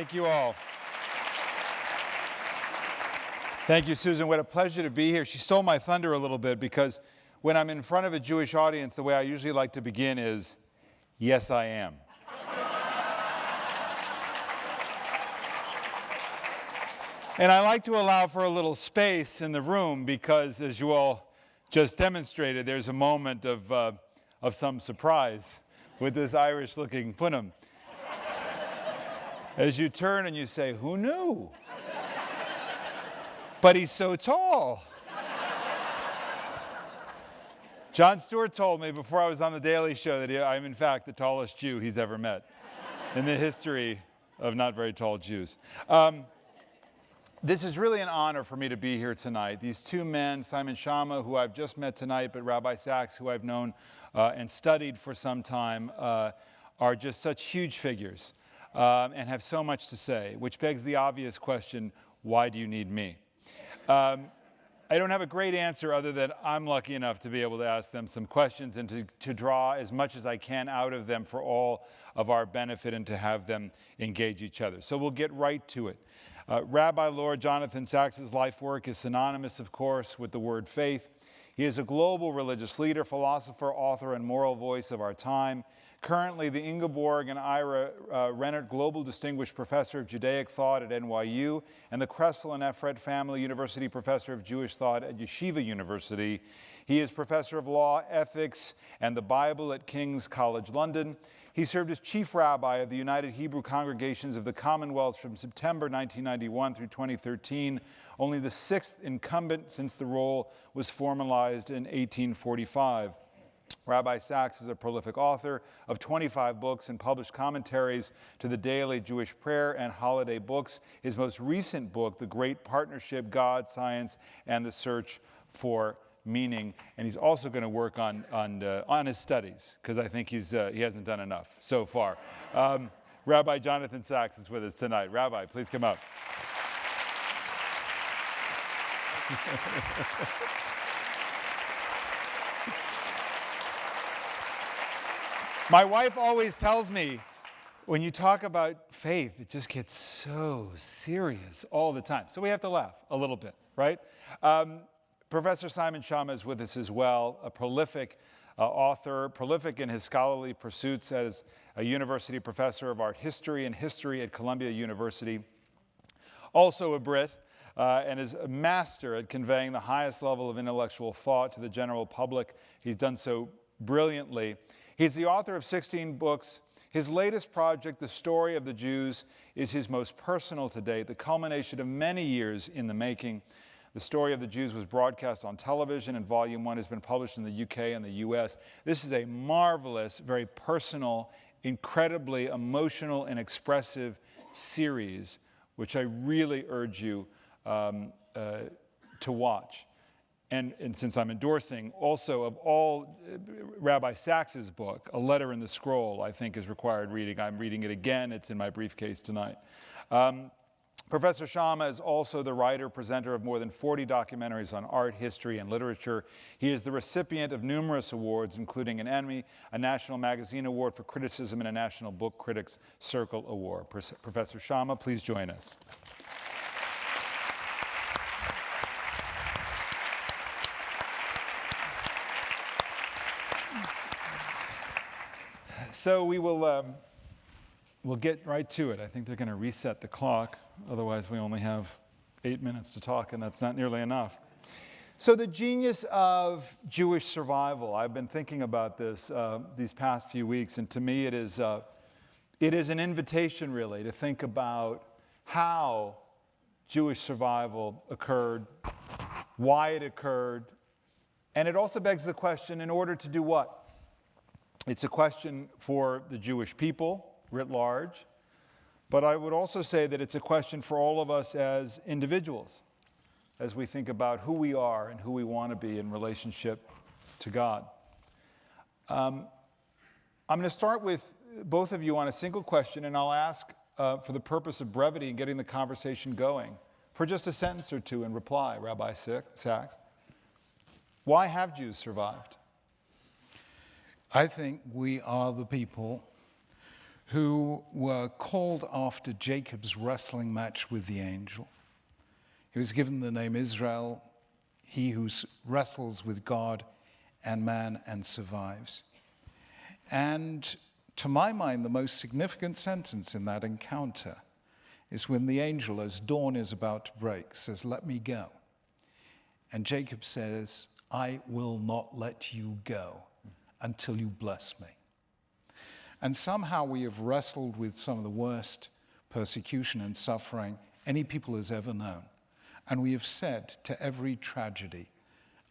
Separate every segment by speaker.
Speaker 1: Thank you all. Thank you, Susan. What a pleasure to be here. She stole my thunder a little bit because when I'm in front of a Jewish audience, the way I usually like to begin is, yes, I am. And I like to allow for a little space in the room because, as you all just demonstrated, there's a moment of some surprise with this Irish-looking punim. As you turn and you say, who knew? But he's so tall. Jon Stewart told me before I was on The Daily Show that I'm, in fact, the tallest Jew he's ever met in the history of not very tall Jews. This is really an honor for me to be here tonight. These two men, Simon Schama, who I've just met tonight, but Rabbi Sacks, who I've known and studied for some time, are just such huge figures and have so much to say, which begs the obvious question, why do you need me? I don't have a great answer other than I'm lucky enough to be able to ask them some questions and to draw as much as I can out of them for all of our benefit and to have them engage each other. So we'll get right to it. Rabbi Lord Jonathan Sacks' life work is synonymous, of course, with the word faith. He is a global religious leader, philosopher, author, and moral voice of our time. Currently, the Ingeborg and Ira Rennert Global Distinguished Professor of Judaic Thought at NYU and the Kressel and Efrat Family University Professor of Jewish Thought at Yeshiva University. He is Professor of Law, Ethics, and the Bible at King's College London. He served as Chief Rabbi of the United Hebrew Congregations of the Commonwealth from September 1991 through 2013, only the sixth incumbent since the role was formalized in 1845. Rabbi Sacks is a prolific author of 25 books and published commentaries to the daily Jewish prayer and holiday books. His most recent book, The Great Partnership, God, Science, and the Search for Meaning. And he's also going to work on his studies, because I think he hasn't done enough so far. Rabbi Jonathan Sacks is with us tonight. Rabbi, please come up. My wife always tells me, when you talk about faith, it just gets so serious all the time. So we have to laugh a little bit, right? Professor Simon Schama is with us as well, a prolific author, prolific in his scholarly pursuits as a university professor of art history and history at Columbia University. Also a Brit, and is a master at conveying the highest level of intellectual thought to the general public. He's done so brilliantly. He's the author of 16 books. His latest project, The Story of the Jews, is his most personal to date, the culmination of many years in the making. The Story of the Jews was broadcast on television, and Volume 1 has been published in the UK and the US. This is a marvelous, very personal, incredibly emotional and expressive series, which I really urge you to watch. And since I'm endorsing, also of all Rabbi Sacks' book, A Letter in the Scroll, I think is required reading. I'm reading it again. It's in my briefcase tonight. Professor Schama is also the writer, presenter of more than 40 documentaries on art, history, and literature. He is the recipient of numerous awards, including an Emmy, a National Magazine Award for Criticism, and a National Book Critics Circle Award. Professor Schama, please join us. So we'll get right to it. I think they're going to reset the clock. Otherwise, we only have 8 minutes to talk, and that's not nearly enough. So the genius of Jewish survival. I've been thinking about this these past few weeks, and to me it is an invitation, really, to think about how Jewish survival occurred, why it occurred, and it also begs the question, in order to do what? It's a question for the Jewish people, writ large, but I would also say that it's a question for all of us as individuals, as we think about who we are and who we want to be in relationship to God. I'm going to start with both of you on a single question, and I'll ask, for the purpose of brevity and getting the conversation going, for just a sentence or two in reply, Rabbi Sacks. Why have Jews survived?
Speaker 2: I think we are the people who were called after Jacob's wrestling match with the angel. He was given the name Israel, he who wrestles with God and man and survives. And to my mind, the most significant sentence in that encounter is when the angel, as dawn is about to break, says, "Let me go." And Jacob says, "I will not let you go until you bless me." And somehow we have wrestled with some of the worst persecution and suffering any people has ever known. And we have said to every tragedy,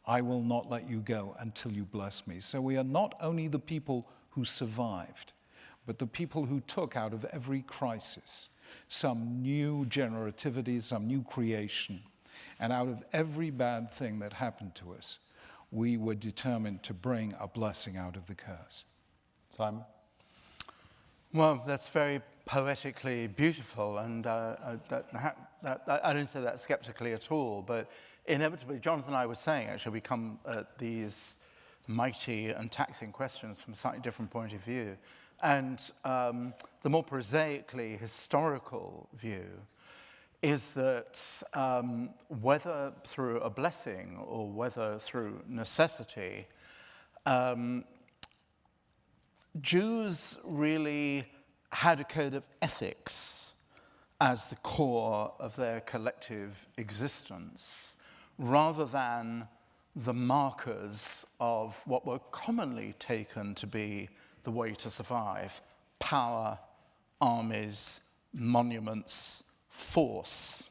Speaker 2: "I will not let you go until you bless me." So we are not only the people who survived, but the people who took out of every crisis some new generativity, some new creation. And out of every bad thing that happened to us, we were determined to bring a blessing out of the curse.
Speaker 1: Simon?
Speaker 3: Well, that's very poetically beautiful, and I don't say that skeptically at all, but inevitably, Jonathan and I were saying, actually, we come at these mighty and taxing questions from a slightly different point of view. And the more prosaically historical view is that whether through a blessing or whether through necessity, Jews really had a code of ethics as the core of their collective existence, rather than the markers of what were commonly taken to be the way to survive: power, armies, monuments, force.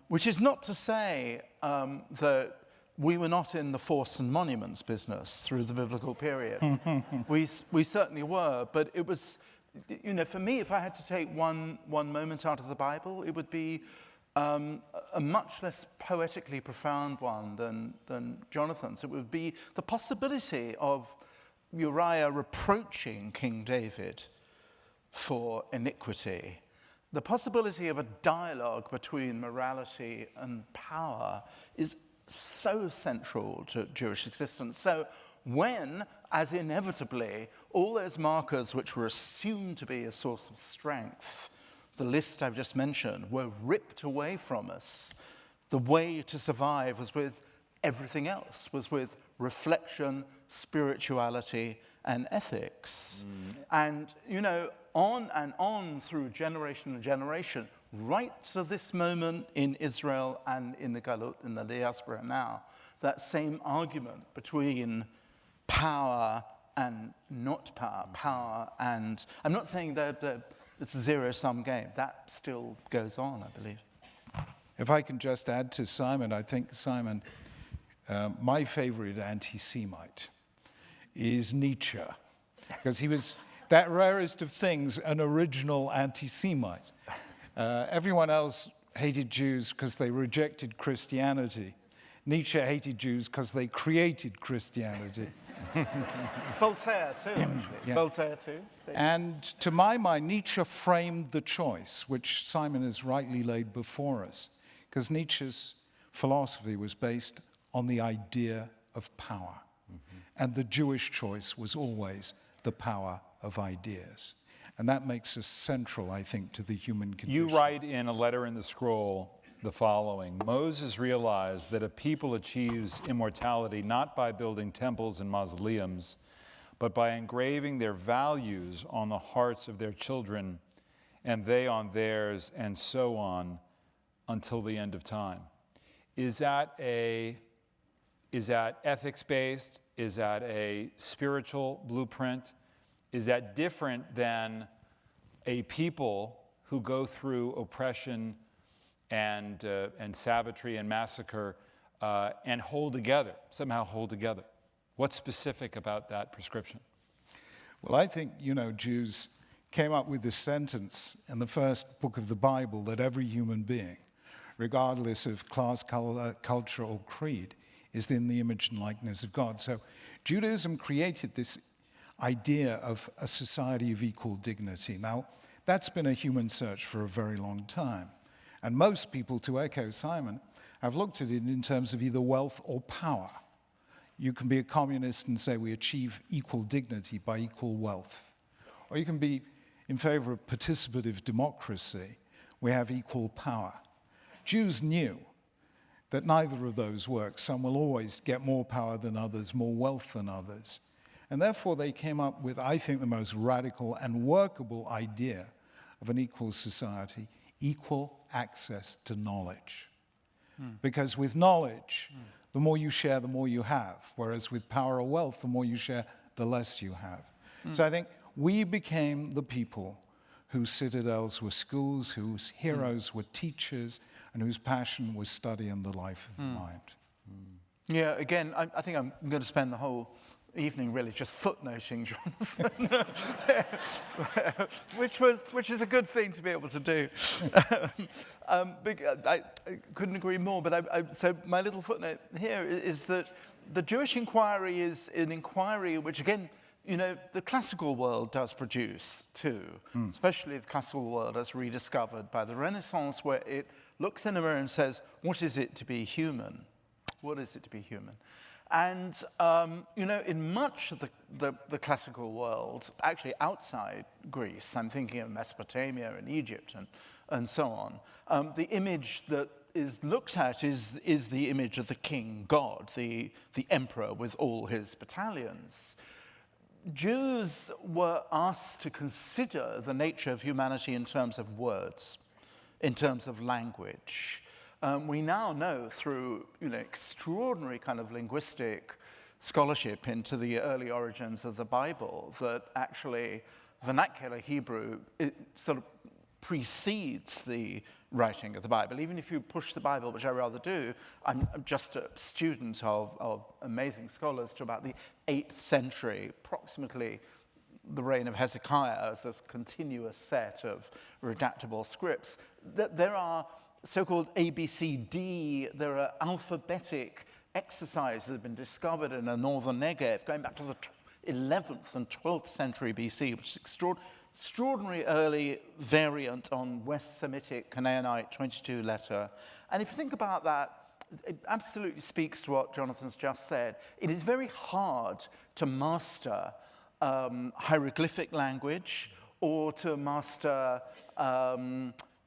Speaker 3: Which is not to say that we were not in the force and monuments business through the biblical period. we certainly were, but it was, for me, if I had to take one moment out of the Bible, it would be a much less poetically profound one than Jonathan's. It would be the possibility of Uriah reproaching King David for iniquity. The possibility of a dialogue between morality and power is so central to Jewish existence. So when, as inevitably, all those markers which were assumed to be a source of strength, the list I've just mentioned, were ripped away from us, the way to survive was with everything else, was with reflection, spirituality, and ethics. And, on and on through generation and generation, right to this moment in Israel and in the Galut, in the diaspora now, that same argument between power and not power, power and... I'm not saying that it's a zero-sum game. That still goes on, I believe.
Speaker 2: If I can just add to Simon, I think, Simon, my favorite anti-Semite is Nietzsche, because he was, that rarest of things, an original anti-Semite. Everyone else hated Jews because they rejected Christianity. Nietzsche hated Jews because they created Christianity.
Speaker 3: Voltaire too, actually.
Speaker 2: Yeah.
Speaker 3: Voltaire too.
Speaker 2: And to my mind, Nietzsche framed the choice, which Simon has rightly laid before us, because Nietzsche's philosophy was based on the idea of power. And the Jewish choice was always the power of ideas. And that makes us central, I think, to the human condition.
Speaker 1: You write in a letter in the scroll the following: Moses realized that a people achieves immortality not by building temples and mausoleums, but by engraving their values on the hearts of their children, and they on theirs, and so on, until the end of time. Is that ethics-based? Is that a spiritual blueprint? Is that different than a people who go through oppression and savagery and massacre and hold together, somehow hold together? What's specific about that prescription?
Speaker 2: Well, I think, Jews came up with this sentence in the first book of the Bible that every human being, regardless of class, color, culture, or creed, is in the image and likeness of God. So Judaism created this idea of a society of equal dignity. Now, that's been a human search for a very long time. And most people, to echo Simon, have looked at it in terms of either wealth or power. You can be a communist and say we achieve equal dignity by equal wealth. or you can be in favor of participative democracy. We have equal power. Jews knew that neither of those works. Some will always get more power than others, more wealth than others. And therefore, they came up with, I think, the most radical and workable idea of an equal society: equal access to knowledge. Because with knowledge, the more you share, the more you have. Whereas with power or wealth, the more you share, the less you have. So I think we became the people whose citadels were schools, whose heroes were teachers, and whose passion was study and the life of the mind.
Speaker 3: Yeah, again, I think I'm going to spend the whole evening really just footnoting Jonathan, which is a good thing to be able to do. I couldn't agree more, but so my little footnote here is that the Jewish inquiry is an inquiry which, again, you know, the classical world does produce too, especially the classical world as rediscovered by the Renaissance, where it looks in a mirror and says, what is it to be human? What is it to be human? And, you know, in much of the classical world, actually outside Greece, I'm thinking of Mesopotamia and Egypt and so on, the image that is looked at is the image of the king god, the emperor with all his battalions. Jews were asked to consider the nature of humanity in terms of words, in terms of language. We now know through, you know, extraordinary kind of linguistic scholarship into the early origins of the Bible that actually vernacular Hebrew, it sort of precedes the writing of the Bible. Even if you push the Bible, which I rather do, I'm just a student of amazing scholars to about the 8th century, approximately the reign of Hezekiah, as a continuous set of redactable scripts. There are so-called ABCD, there are alphabetic exercises that have been discovered in the northern Negev, going back to the 11th and 12th century BC, which is extraordinary early variant on West Semitic Canaanite 22 letter. And if you think about that, it absolutely speaks to what Jonathan's just said. It is very hard to master hieroglyphic language or to master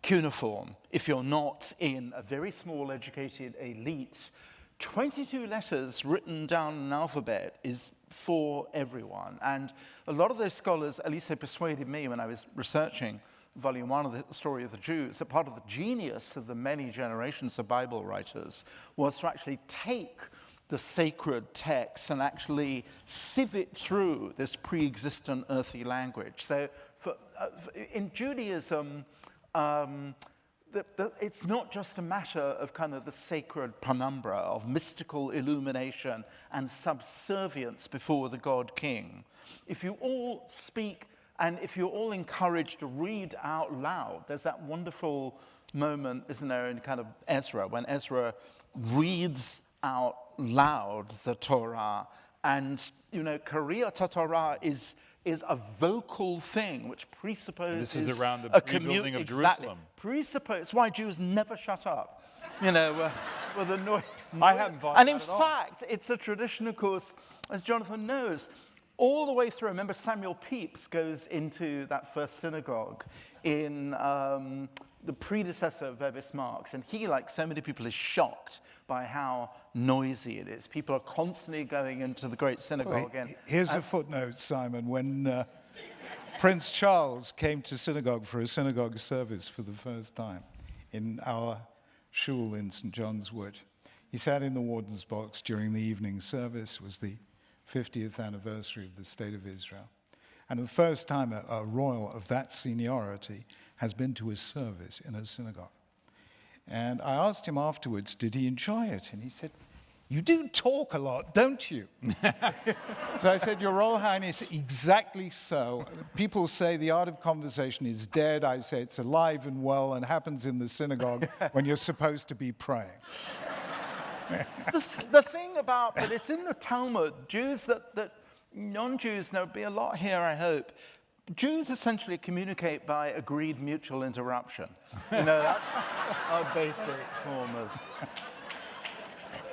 Speaker 3: cuneiform if you're not in a very small educated elite. 22 letters written down in an alphabet is for everyone. And a lot of those scholars, at least they persuaded me when I was researching Volume 1 of the Story of the Jews, that part of the genius of the many generations of Bible writers was to actually take the sacred texts and actually sieve it through this pre-existent earthy language. So in Judaism, it's not just a matter of kind of the sacred penumbra of mystical illumination and subservience before the God King. If you all speak and if you're all encouraged to read out loud, there's that wonderful moment, isn't there, in kind of Ezra, when Ezra reads out loud the Torah. And, you know, Kriyat Torah is a vocal thing which presupposes
Speaker 1: this is around the rebuilding of Jerusalem.
Speaker 3: It's why Jews never shut up. You know, with a noise.
Speaker 1: I haven't bought
Speaker 3: And
Speaker 1: that
Speaker 3: in
Speaker 1: at all.
Speaker 3: fact, it's a tradition, of course, as Jonathan knows, all the way through. Remember, Samuel Pepys goes into that first synagogue in the predecessor of Bevis Marks, and he, like so many people, is shocked by how noisy it is. People are constantly going into the great synagogue.
Speaker 2: Here's a footnote, Simon. When Prince Charles came to synagogue for a synagogue service for the first time in our shul in St. John's Wood, he sat in the warden's box during the evening service. It was the 50th anniversary of the State of Israel. And the first time a royal of that seniority has been to a service in a synagogue. And I asked him afterwards, did he enjoy it? And he said, "You do talk a lot, don't you?" So I said, "Your Royal Highness, exactly so. People say the art of conversation is dead. I say it's alive and well and happens in the synagogue when you're supposed to be praying."
Speaker 3: The thing about, but it's in the Talmud, Jews that non-Jews, there'll be a lot here, I hope. Jews essentially communicate by agreed mutual interruption. You know, that's our basic form of...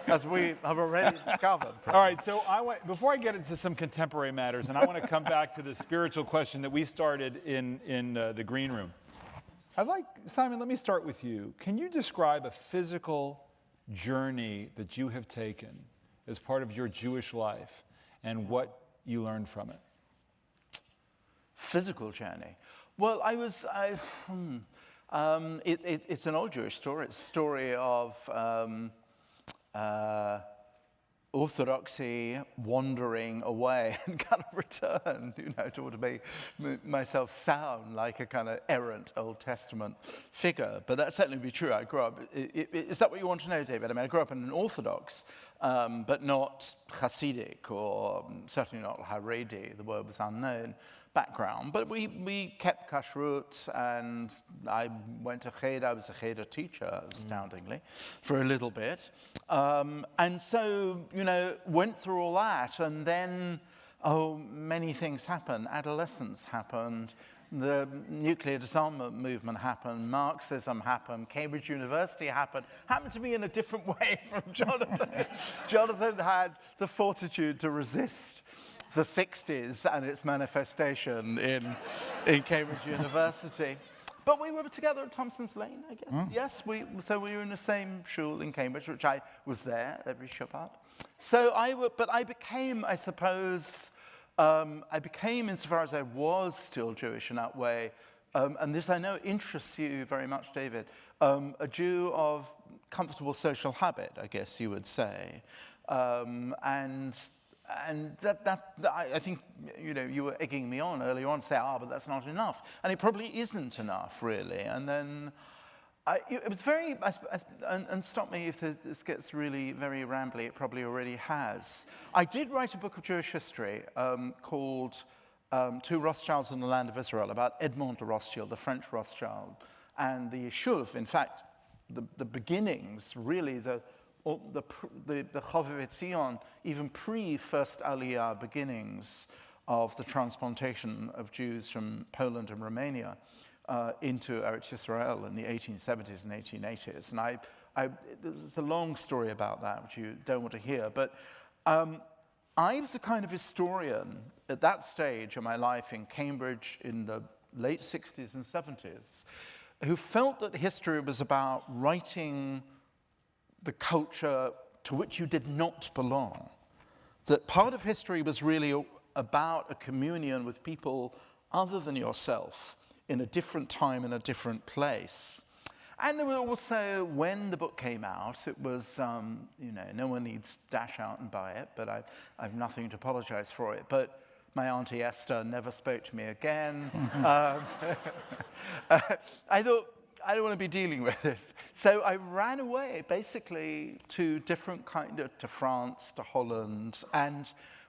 Speaker 3: as we have already discovered.
Speaker 1: All right, so before I get into some contemporary matters, and I want to come back to the spiritual question that we started in the green room. Simon, let me start with you. Can you describe a physical journey that you have taken as part of your Jewish life and what you learned from it?
Speaker 3: Physical journey. Well, it's an old Jewish story. It's a story of orthodoxy wandering away and kind of return, to make myself sound like a kind of errant Old Testament figure. But that certainly would be true. I grew up, is that what you want to know, David? I mean, I grew up in an Orthodox, but not Hasidic or certainly not Haredi, the word was unknown, background. But we kept kashrut, and I went to cheder. I was a cheder teacher, astoundingly, for a little bit. And so, went through all that, and then, many things happened. Adolescence happened. The nuclear disarmament movement happened. Marxism happened. Cambridge University happened to be in a different way from Jonathan. Jonathan had the fortitude to resist the 60s and its manifestation in Cambridge University. But we were together at Thompson's Lane, I guess. Yes, we were in the same shul in Cambridge, which I was there every Shabbat. So I became, I suppose, insofar as I was still Jewish in that way, and this I know interests you very much, David, a Jew of comfortable social habit, I guess you would say. And that I think, you were egging me on earlier on to say, but that's not enough. And it probably isn't enough, really. And then it was very, and stop me if this gets really very rambly, it probably already has. I did write a book of Jewish history called Two Rothschilds in the Land of Israel, about Edmond de Rothschild, the French Rothschild, and the Yeshiva. In fact, the beginnings, really, the Chovevei Tzion, even pre-First Aliyah beginnings of the transplantation of Jews from Poland and Romania into Eretz Yisrael in the 1870s and 1880s. And there's a long story about that, which you don't want to hear. But I was the kind of historian at that stage of my life in Cambridge in the late 60s and 70s who felt that history was about writing the culture to which you did not belong. That part of history was really about a communion with people other than yourself in a different time, in a different place. And there were also, when the book came out, it was, no one needs to dash out and buy it, but I have nothing to apologize for it. But my Auntie Esther never spoke to me again. I thought, I don't want to be dealing with this. So I ran away, basically, to to France, to Holland,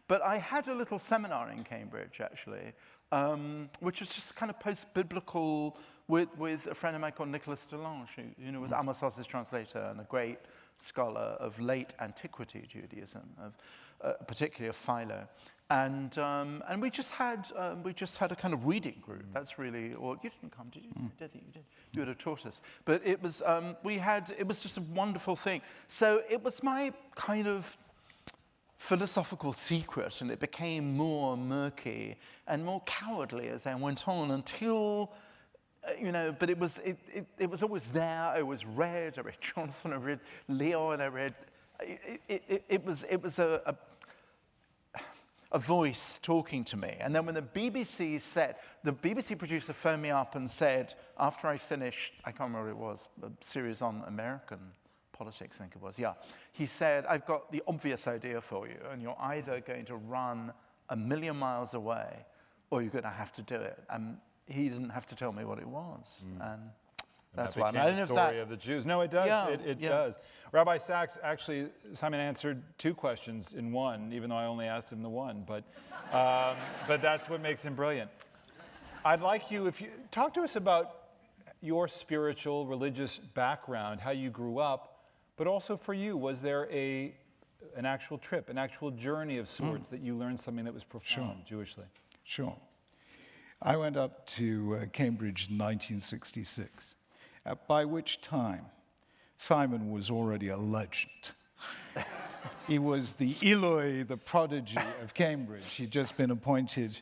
Speaker 3: but I had a little seminar in Cambridge, actually, which was just kind of post-biblical with a friend of mine called Nicholas Delange, who was Amos' translator and a great scholar of late antiquity Judaism, particularly of Philo. And we just had a kind of reading group. That's really, or you didn't come, did you? You did. You would have taught us. But it was it was just a wonderful thing. So it was my kind of philosophical secret, and it became more murky and more cowardly as I went on until, but it was always there. I always read. I read Jonathan. I read Leo, and I read. It was a voice talking to me. And then when the BBC producer phoned me up and said, after I finished, I can't remember what it was, a series on American politics, I think it was, yeah. He said, I've got the obvious idea for you, and you're either going to run 1,000,000 miles away, or you're going to have to do it. And he didn't have to tell me what it was. And that's why. I don't know if that...
Speaker 1: story of the Jews. No, it does.
Speaker 3: Yeah,
Speaker 1: it
Speaker 3: yeah.
Speaker 1: does. Rabbi Sacks, actually, Simon answered 2 questions in one, even though I only asked him the one. But that's what makes him brilliant. I'd like you, if you talk to us about your spiritual, religious background, how you grew up, but also for you, was there an actual trip, an actual journey of sorts that you learned something that was profound Jewishly?
Speaker 2: Sure. I went up to Cambridge in 1966, by which time Simon was already a legend. He was the Eloi, the prodigy of Cambridge. He'd just been appointed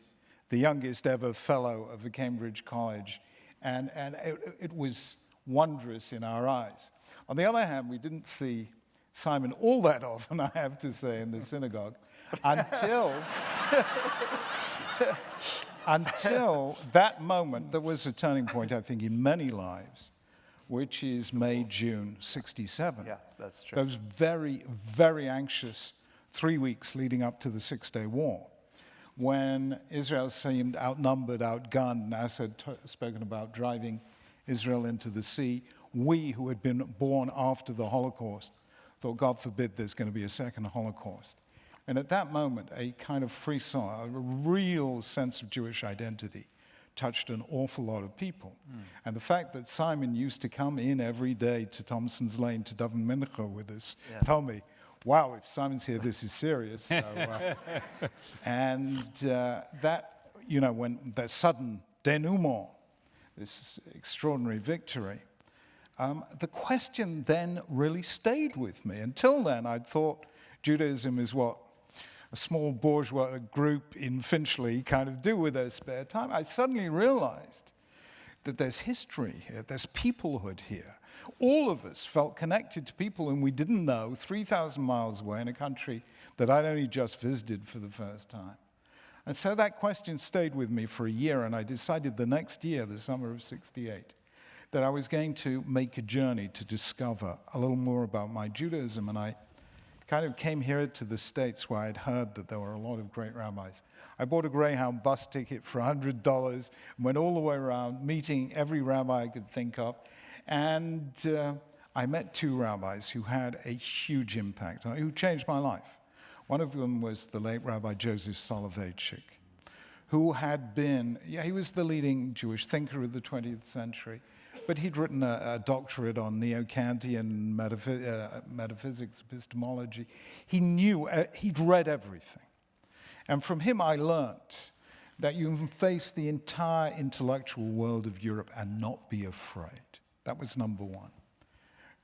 Speaker 2: the youngest ever fellow of the Cambridge College, and it was wondrous in our eyes. On the other hand, we didn't see Simon all that often, I have to say, in the synagogue, until that moment. There was a turning point, I think, in many lives, which is May, June 67.
Speaker 3: Yeah, that's true.
Speaker 2: Those very, very anxious 3 weeks leading up to the Six-Day War, when Israel seemed outnumbered, outgunned, and Assad spoken about driving Israel into the sea. We, who had been born after the Holocaust, thought, God forbid there's going to be a second Holocaust. And at that moment, a kind of frisson, a real sense of Jewish identity, touched an awful lot of people. And the fact that Simon used to come in every day to Thompson's Lane to daven mincha with us told me, wow, if Simon's here, this is serious. So, that, you know, when that sudden denouement, this extraordinary victory, the question then really stayed with me. Until then, I'd thought Judaism is what a small bourgeois group in Finchley kind of do with their spare time. I suddenly realized that there's history here, there's peoplehood here. All of us felt connected to people whom we didn't know 3,000 miles away in a country that I'd only just visited for the first time. And so that question stayed with me for a year, and I decided the next year, the summer of '68, that I was going to make a journey to discover a little more about my Judaism. And I kind of came here to the States, where I'd heard that there were a lot of great rabbis. I bought a Greyhound bus ticket for $100, went all the way around, meeting every rabbi I could think of. And I met two rabbis who had a huge impact, who changed my life. One of them was the late Rabbi Joseph Soloveitchik, who had been, he was the leading Jewish thinker of the 20th century, but he'd written a doctorate on Neo-Kantian metaphysics, epistemology. He knew, he'd read everything. And from him I learnt that you can face the entire intellectual world of Europe and not be afraid. That was number one.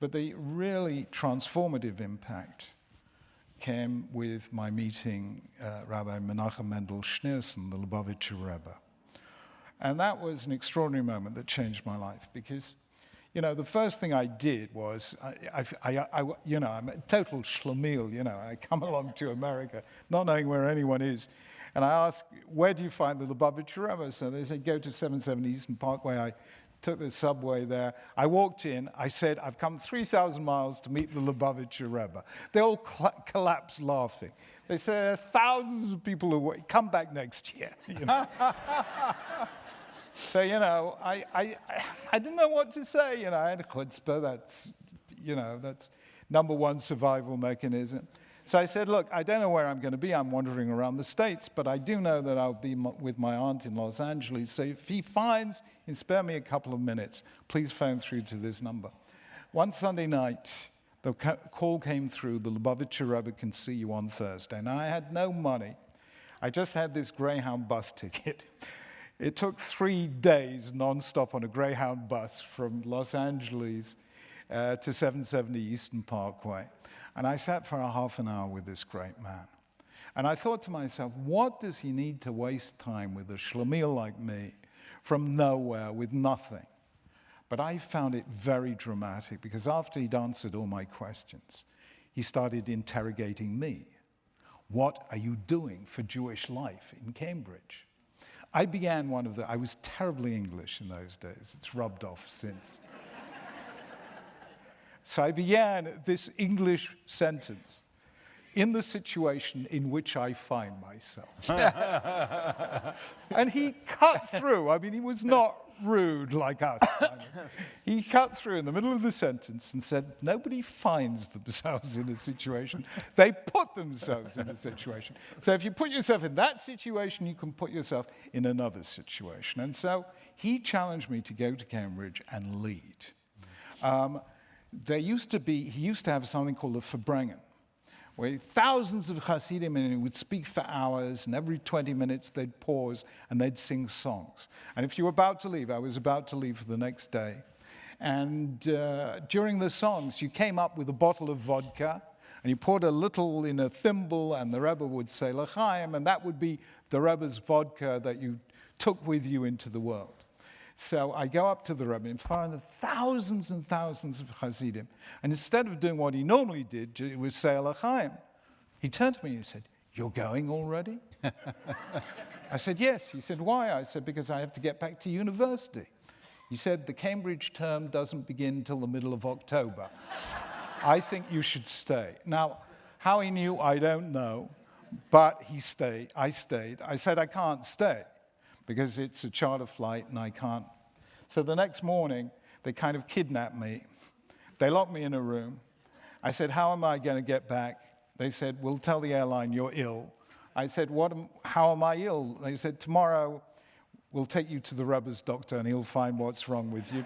Speaker 2: But the really transformative impact came with my meeting Rabbi Menachem Mendel Schneerson, the Lubavitcher Rebbe. And that was an extraordinary moment that changed my life, because, you know, the first thing I did was, you know, I'm a total schlemiel, you know, I come along to America not knowing where anyone is, and I asked, where do you find the Lubavitcher Rebbe? So they said, go to 770 Eastern Parkway. I took the subway there. I walked in. I said, I've come 3,000 miles to meet the Lubavitcher Rebbe. They all collapsed laughing. They said, there are thousands of people who come back next year. You know? So, you know, I didn't know what to say. You know, I had a chutzpah. That's, you know, that's number one survival mechanism. So I said, look, I don't know where I'm going to be. I'm wandering around the States, but I do know that I'll be with my aunt in Los Angeles. So if he finds, and spare me a couple of minutes, please phone through to this number. One Sunday night, the call came through, the Lubavitcher Rebbe can see you on Thursday. Now, I had no money. I just had this Greyhound bus ticket. It took 3 days nonstop on a Greyhound bus from Los Angeles to 770 Eastern Parkway. And I sat for a half an hour with this great man. And I thought to myself, what does he need to waste time with a schlemiel like me from nowhere with nothing? But I found it very dramatic, because after he'd answered all my questions, he started interrogating me. What are you doing for Jewish life in Cambridge? I began I was terribly English in those days. It's rubbed off since. So I began this English sentence: in the situation in which I find myself. And he cut through. I mean, he was not rude like us. He cut through in the middle of the sentence and said, nobody finds themselves in a situation. They put themselves in a situation. So if you put yourself in that situation, you can put yourself in another situation. And so he challenged me to go to Cambridge and lead. He used to have something called a Verbringen, where thousands of Hasidim, and he would speak for hours, and every 20 minutes they'd pause and they'd sing songs. And if you were about to leave, I was about to leave for the next day, and during the songs, you came up with a bottle of vodka, And he poured a little in a thimble, and the Rebbe would say, L'chaim, and that would be the Rebbe's vodka that you took with you into the world. So I go up to the Rebbe in front of thousands and thousands of Hasidim, and instead of doing what he normally did, he would say L'chaim. He turned to me and he said, "You're going already?" I said, "Yes." He said, "Why?" I said, "Because I have to get back to university." He said, "The Cambridge term doesn't begin till the middle of October. I think you should stay." Now, how he knew, I don't know, but he stayed. I stayed. I said, "I can't stay because it's a charter flight and I can't." So the next morning, they kind of kidnapped me. They locked me in a room. I said, "How am I going to get back?" They said, "We'll tell the airline you're ill." I said, "How am I ill?" They said, "Tomorrow we'll take you to the Rebbe's doctor and he'll find what's wrong with you."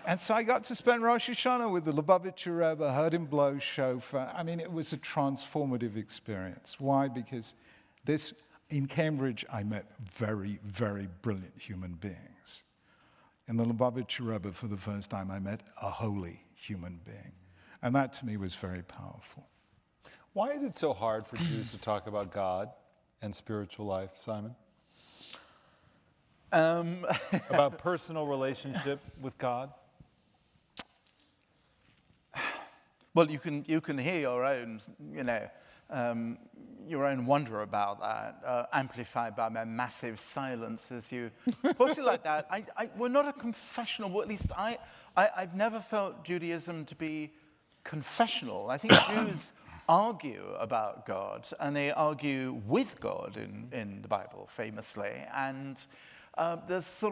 Speaker 2: And so I got to spend Rosh Hashanah with the Lubavitcher Rebbe, heard him blow shofar. I mean, it was a transformative experience. Why? Because in Cambridge, I met very, very brilliant human beings. In the Lubavitcher Rebbe, for the first time, I met a holy human being. And that, to me, was very powerful.
Speaker 1: Why is it so hard for Jews to talk about God and spiritual life, Simon? About personal relationship with God?
Speaker 3: Well, you can hear your own, your own wonder about that, amplified by my massive silence as you put it like that. We're not a confessional, well, at least I've never felt Judaism to be confessional. I think Jews argue about God, and they argue with God in the Bible, famously. And there's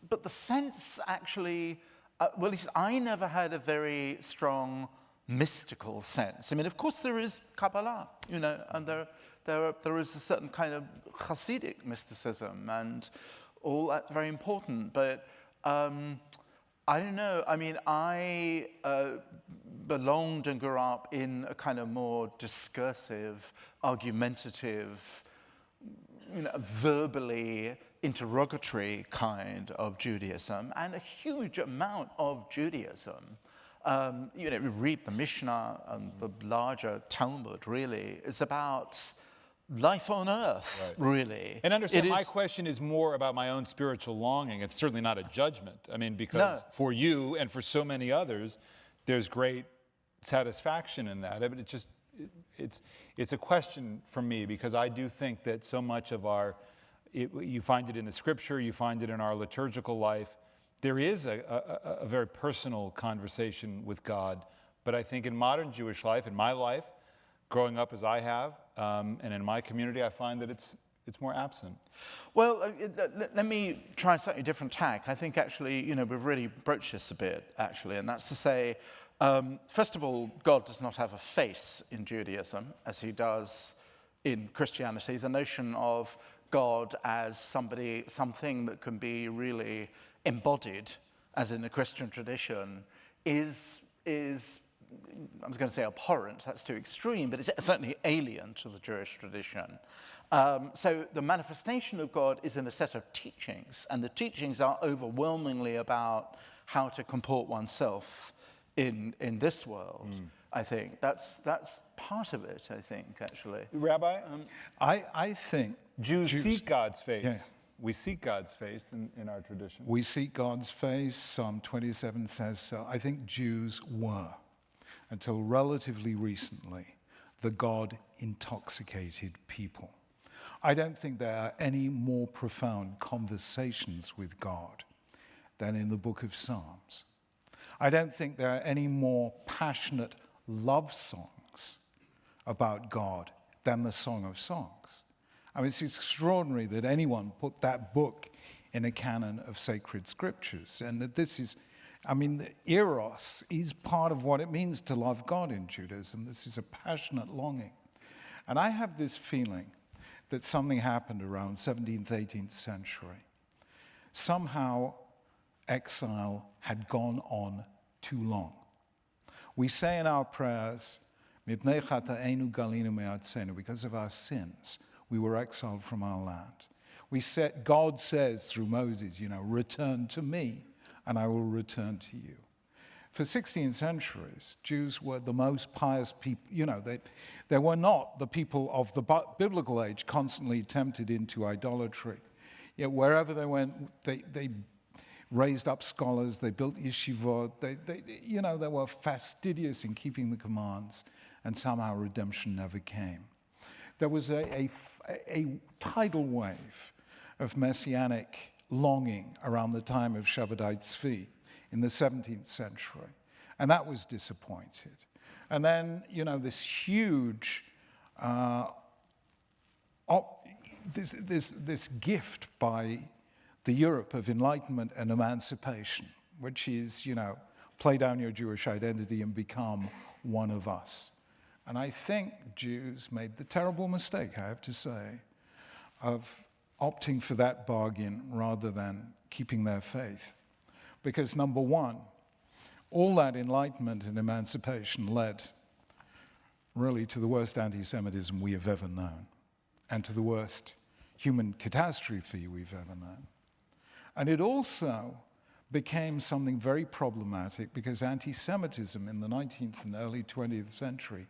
Speaker 3: but the sense actually, well, at least I never had a very strong mystical sense. I mean, of course, there is Kabbalah, and there is a certain kind of Hasidic mysticism, and all that's very important. But I don't know. I mean, I belonged and grew up in a kind of more discursive, argumentative, verbally interrogatory kind of Judaism, and a huge amount of Judaism. We read the Mishnah and the larger Talmud, really, is about life on earth, right. Really.
Speaker 1: And understand, my question is more about my own spiritual longing. It's certainly not a judgment. I mean, because for you and for so many others, there's great satisfaction in that. But it's a question for me, because I do think that so much of you find it in the scripture, you find it in our liturgical life. There is a very personal conversation with God, but I think in modern Jewish life, in my life, growing up as I have, and in my community, I find that it's more absent.
Speaker 3: Well, let me try a slightly different tack. I think actually, we've really broached this a bit, actually, and that's to say, first of all, God does not have a face in Judaism, as he does in Christianity. The notion of God as something that can be really embodied, as in the Christian tradition, is I was going to say abhorrent, that's too extreme, but it's certainly alien to the Jewish tradition. So the manifestation of God is in a set of teachings, and the teachings are overwhelmingly about how to comport oneself in this world. I think that's part of it, I think, actually.
Speaker 1: Rabbi?
Speaker 2: I think
Speaker 1: Jews seek God's face. Yeah. We seek God's face in our tradition.
Speaker 2: We seek God's face. Psalm 27 says so. I think Jews were, until relatively recently, the God-intoxicated people. I don't think there are any more profound conversations with God than in the book of Psalms. I don't think there are any more passionate love songs about God than the Song of Songs. I mean, it's extraordinary that anyone put that book in a canon of sacred scriptures, and that this is, the eros is part of what it means to love God in Judaism. This is a passionate longing. And I have this feeling that something happened around 17th, 18th century. Somehow, exile had gone on too long. We say in our prayers, because of our sins, we were exiled from our land. God says through Moses, return to me, and I will return to you. For 16 centuries, Jews were the most pious people. You know, they were not the people of the biblical age constantly tempted into idolatry. Yet wherever they went, they raised up scholars, they built yeshiva, they were fastidious in keeping the commands, and somehow redemption never came. There was a tidal wave of messianic longing around the time of Shabbatai Tzvi in the 17th century, and that was disappointed. And then, this huge, this gift by the Europe of enlightenment and emancipation, which is, play down your Jewish identity and become one of us. And I think Jews made the terrible mistake, I have to say, of opting for that bargain rather than keeping their faith. Because number one, all that enlightenment and emancipation led really to the worst anti-Semitism we have ever known, and to the worst human catastrophe we've ever known. And it also became something very problematic because anti-Semitism in the 19th and early 20th century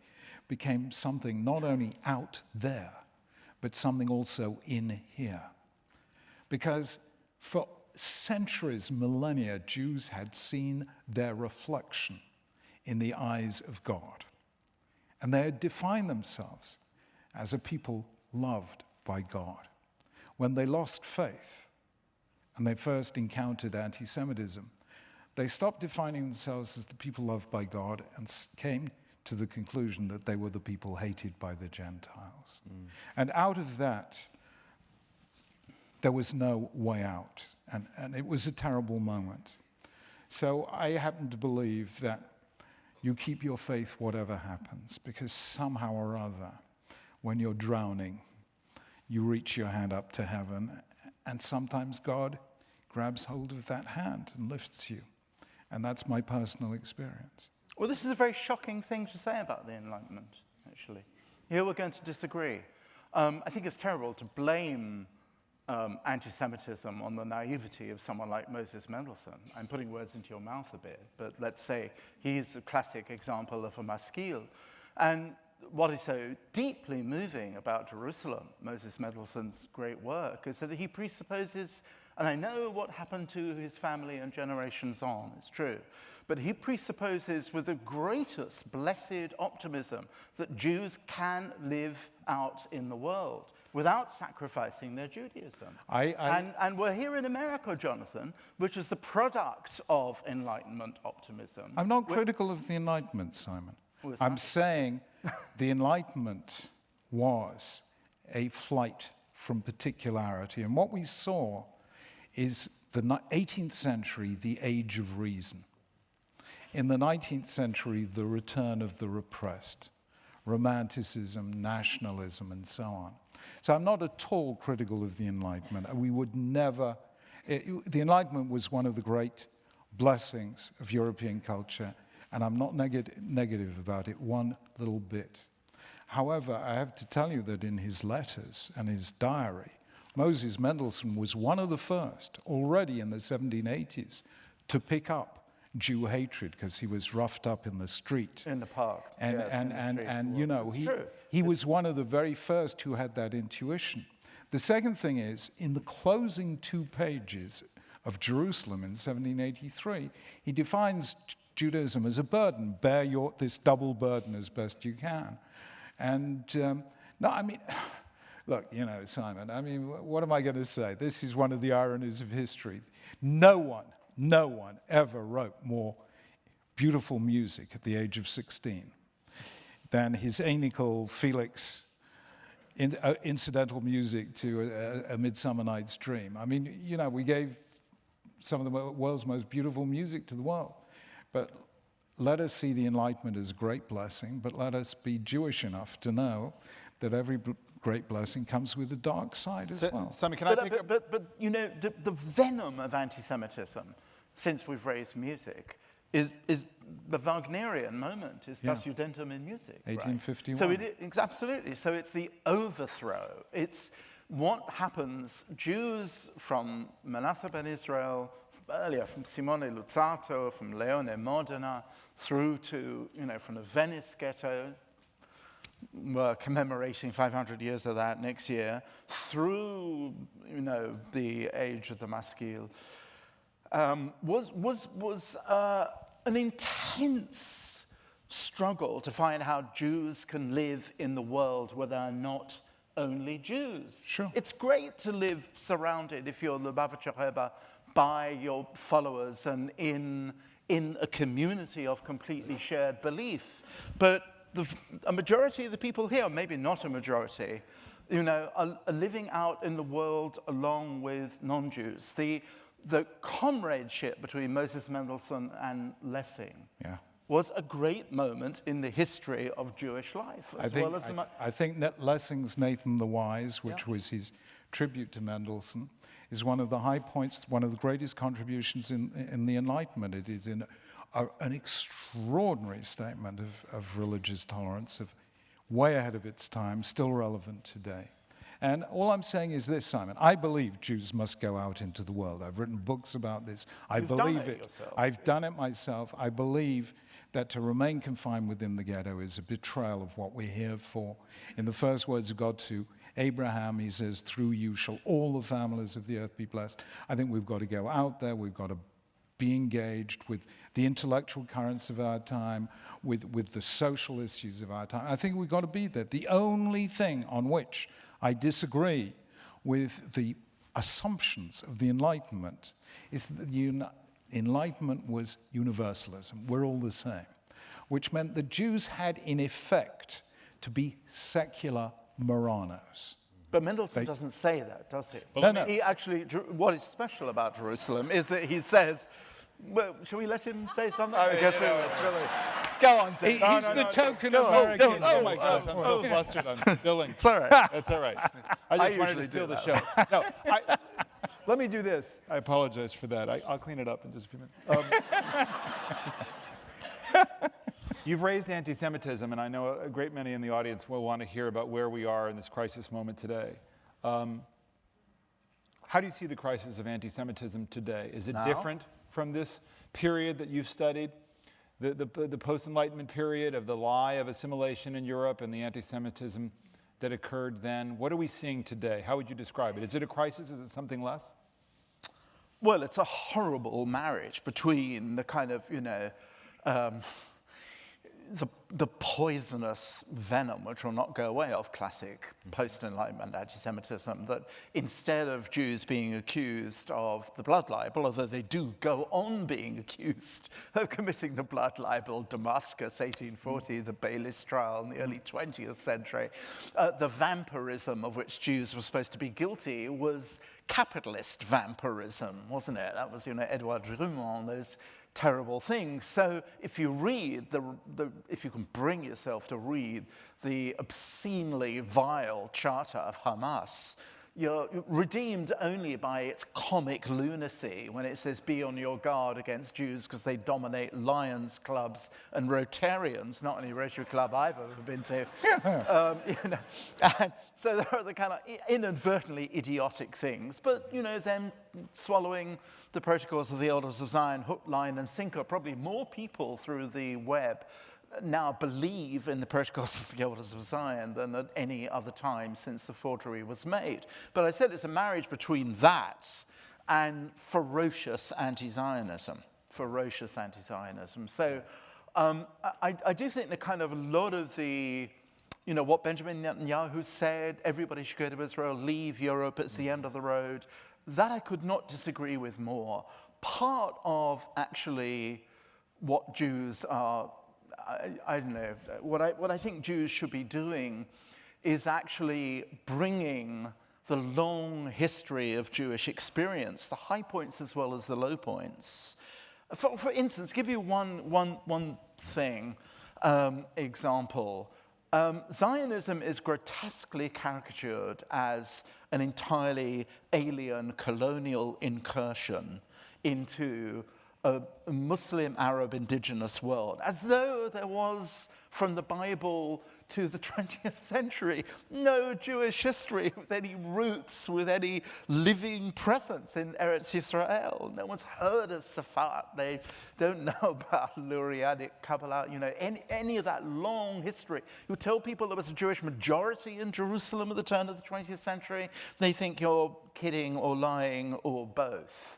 Speaker 2: became something not only out there, but something also in here. Because for centuries, millennia, Jews had seen their reflection in the eyes of God. And they had defined themselves as a people loved by God. When they lost faith, and they first encountered anti-Semitism, they stopped defining themselves as the people loved by God and came to the conclusion that they were the people hated by the Gentiles. And out of that, there was no way out. And it was a terrible moment. So I happen to believe that you keep your faith whatever happens, because somehow or other, when you're drowning, you reach your hand up to heaven, and sometimes God grabs hold of that hand and lifts you. And that's my personal experience.
Speaker 3: Well, this is a very shocking thing to say about the Enlightenment, actually. Here we're going to disagree. I think it's terrible to blame anti-Semitism on the naivety of someone like Moses Mendelssohn. I'm putting words into your mouth a bit, but let's say he's a classic example of a maskil. And what is so deeply moving about Jerusalem, Moses Mendelssohn's great work, is that he presupposes, and I know what happened to his family and generations on, it's true, but he presupposes with the greatest blessed optimism that Jews can live out in the world without sacrificing their Judaism. And we're here in America, Jonathan, which is the product of Enlightenment optimism.
Speaker 2: I'm not critical of the Enlightenment, Simon. I'm saying the Enlightenment was a flight from particularity. And what we saw is the 18th century, the age of reason. In the 19th century, the return of the repressed, romanticism, nationalism, and so on. So I'm not at all critical of the Enlightenment. We would never... the Enlightenment was one of the great blessings of European culture, and I'm not negative about it one little bit. However, I have to tell you that in his letters and his diary, Moses Mendelssohn was one of the first, already in the 1780s, to pick up Jew hatred because he was roughed up in the street.
Speaker 3: In the park.
Speaker 2: And you know, he was one of the very first who had that intuition. The second thing is, in the closing 2 pages of Jerusalem in 1783, he defines Judaism as a burden. Bear this double burden as best you can. And no, I mean, look, you know, Simon, I mean, what am I going to say? This is one of the ironies of history. No one ever wrote more beautiful music at the age of 16 than his Anikel Felix incidental music to A Midsummer Night's Dream. I mean, you know, we gave some of the world's most beautiful music to the world. But let us see the Enlightenment as a great blessing, but let us be Jewish enough to know that every great blessing comes with a dark side as well.
Speaker 1: Simon, can I pick up?
Speaker 3: But you know, the venom of anti-Semitism, since we've raised music, is the Wagnerian moment, is Das Judentum in music.
Speaker 2: 1851.
Speaker 3: Right? So absolutely. So it's the overthrow. It's what happens. Jews from Manasseh ben Israel, earlier, from Simone Luzzatto, from Leone Modena, through to, from the Venice ghetto. We're commemorating 500 years of that next year, through, the age of the Maskil, was an intense struggle to find how Jews can live in the world where they're not only Jews.
Speaker 2: Sure.
Speaker 3: It's great to live surrounded, if you're the Lubavitcher Rebbe, by your followers and in a community of completely shared belief. But a majority of the people here, maybe not a majority, are living out in the world along with non-Jews. The comradeship between Moses Mendelssohn and Lessing was a great moment in the history of Jewish life.
Speaker 2: I think Lessing's Nathan the Wise, which was his tribute to Mendelssohn, is one of the high points, one of the greatest contributions in the Enlightenment. It is an extraordinary statement of religious tolerance, way ahead of its time, still relevant today. And all I'm saying is this, Simon. I believe Jews must go out into the world. I've written books about this. I believe it. I've done it myself. I believe that to remain confined within the ghetto is a betrayal of what we're here for. In the first words of God to Abraham, he says, through you shall all the families of the earth be blessed. I think we've got to go out there. We've got to be engaged with the intellectual currents of our time, with the social issues of our time. I think we've got to be there. The only thing on which I disagree with the assumptions of the Enlightenment is that the Enlightenment was universalism. We're all the same, which meant the Jews had, in effect, to be secular Marranos.
Speaker 3: But Mendelssohn doesn't say that, does he?
Speaker 2: No.
Speaker 3: He actually, what is special about Jerusalem is that he says, well, shall we let him say something? I guess it's really... Go on, Tim.
Speaker 2: He's the token American.
Speaker 1: Oh my gosh, I'm so flustered. I'm spilling.
Speaker 3: It's all right.
Speaker 1: It's all right. I just wanted to steal the show. No, let me do this. I apologize for that. I'll clean it up in just a few minutes. You've raised anti-Semitism, and I know a great many in the audience will want to hear about where we are in this crisis moment today. How do you see the crisis of anti-Semitism today? Is it different from this period that you've studied? The post-Enlightenment period of the lie of assimilation in Europe and the anti-Semitism that occurred then. What are we seeing today? How would you describe it? Is it a crisis? Is it something less?
Speaker 3: Well, it's a horrible marriage between the kind of, the poisonous venom, which will not go away, of classic post-Enlightenment anti-Semitism, that instead of Jews being accused of the blood libel, although they do go on being accused of committing the blood libel, Damascus, 1840, the Baylis trial in the early 20th century, the vampirism of which Jews were supposed to be guilty was capitalist vampirism, wasn't it? That was, Edouard Drumont, those terrible things. So if you read, if you can bring yourself to read the obscenely vile charter of Hamas, you're redeemed only by its comic lunacy when it says be on your guard against Jews because they dominate Lions clubs and Rotarians, not any Rotary club I've ever been to. And so there are the kind of inadvertently idiotic things, but them swallowing the protocols of the Elders of Zion, hook, line, and sinker. Probably more people through the web now believe in the protocols of the Elders of Zion than at any other time since the forgery was made. But I said it's a marriage between that and ferocious anti-Zionism. So I do think that kind of a lot of the, what Benjamin Netanyahu said, everybody should go to Israel, leave Europe, it's the end of the road, that I could not disagree with more. Part of actually what Jews are, I don't know, what I think Jews should be doing is actually bringing the long history of Jewish experience, the high points as well as the low points. For instance, give you one thing, example. Zionism is grotesquely caricatured as an entirely alien colonial incursion into a Muslim, Arab, indigenous world, as though there was, from the Bible to the 20th century. No Jewish history with any roots, with any living presence in Eretz Yisrael. No one's heard of Safat. They don't know about Lurianic Kabbalah, any of that long history. You tell people there was a Jewish majority in Jerusalem at the turn of the 20th century, they think you're kidding or lying or both.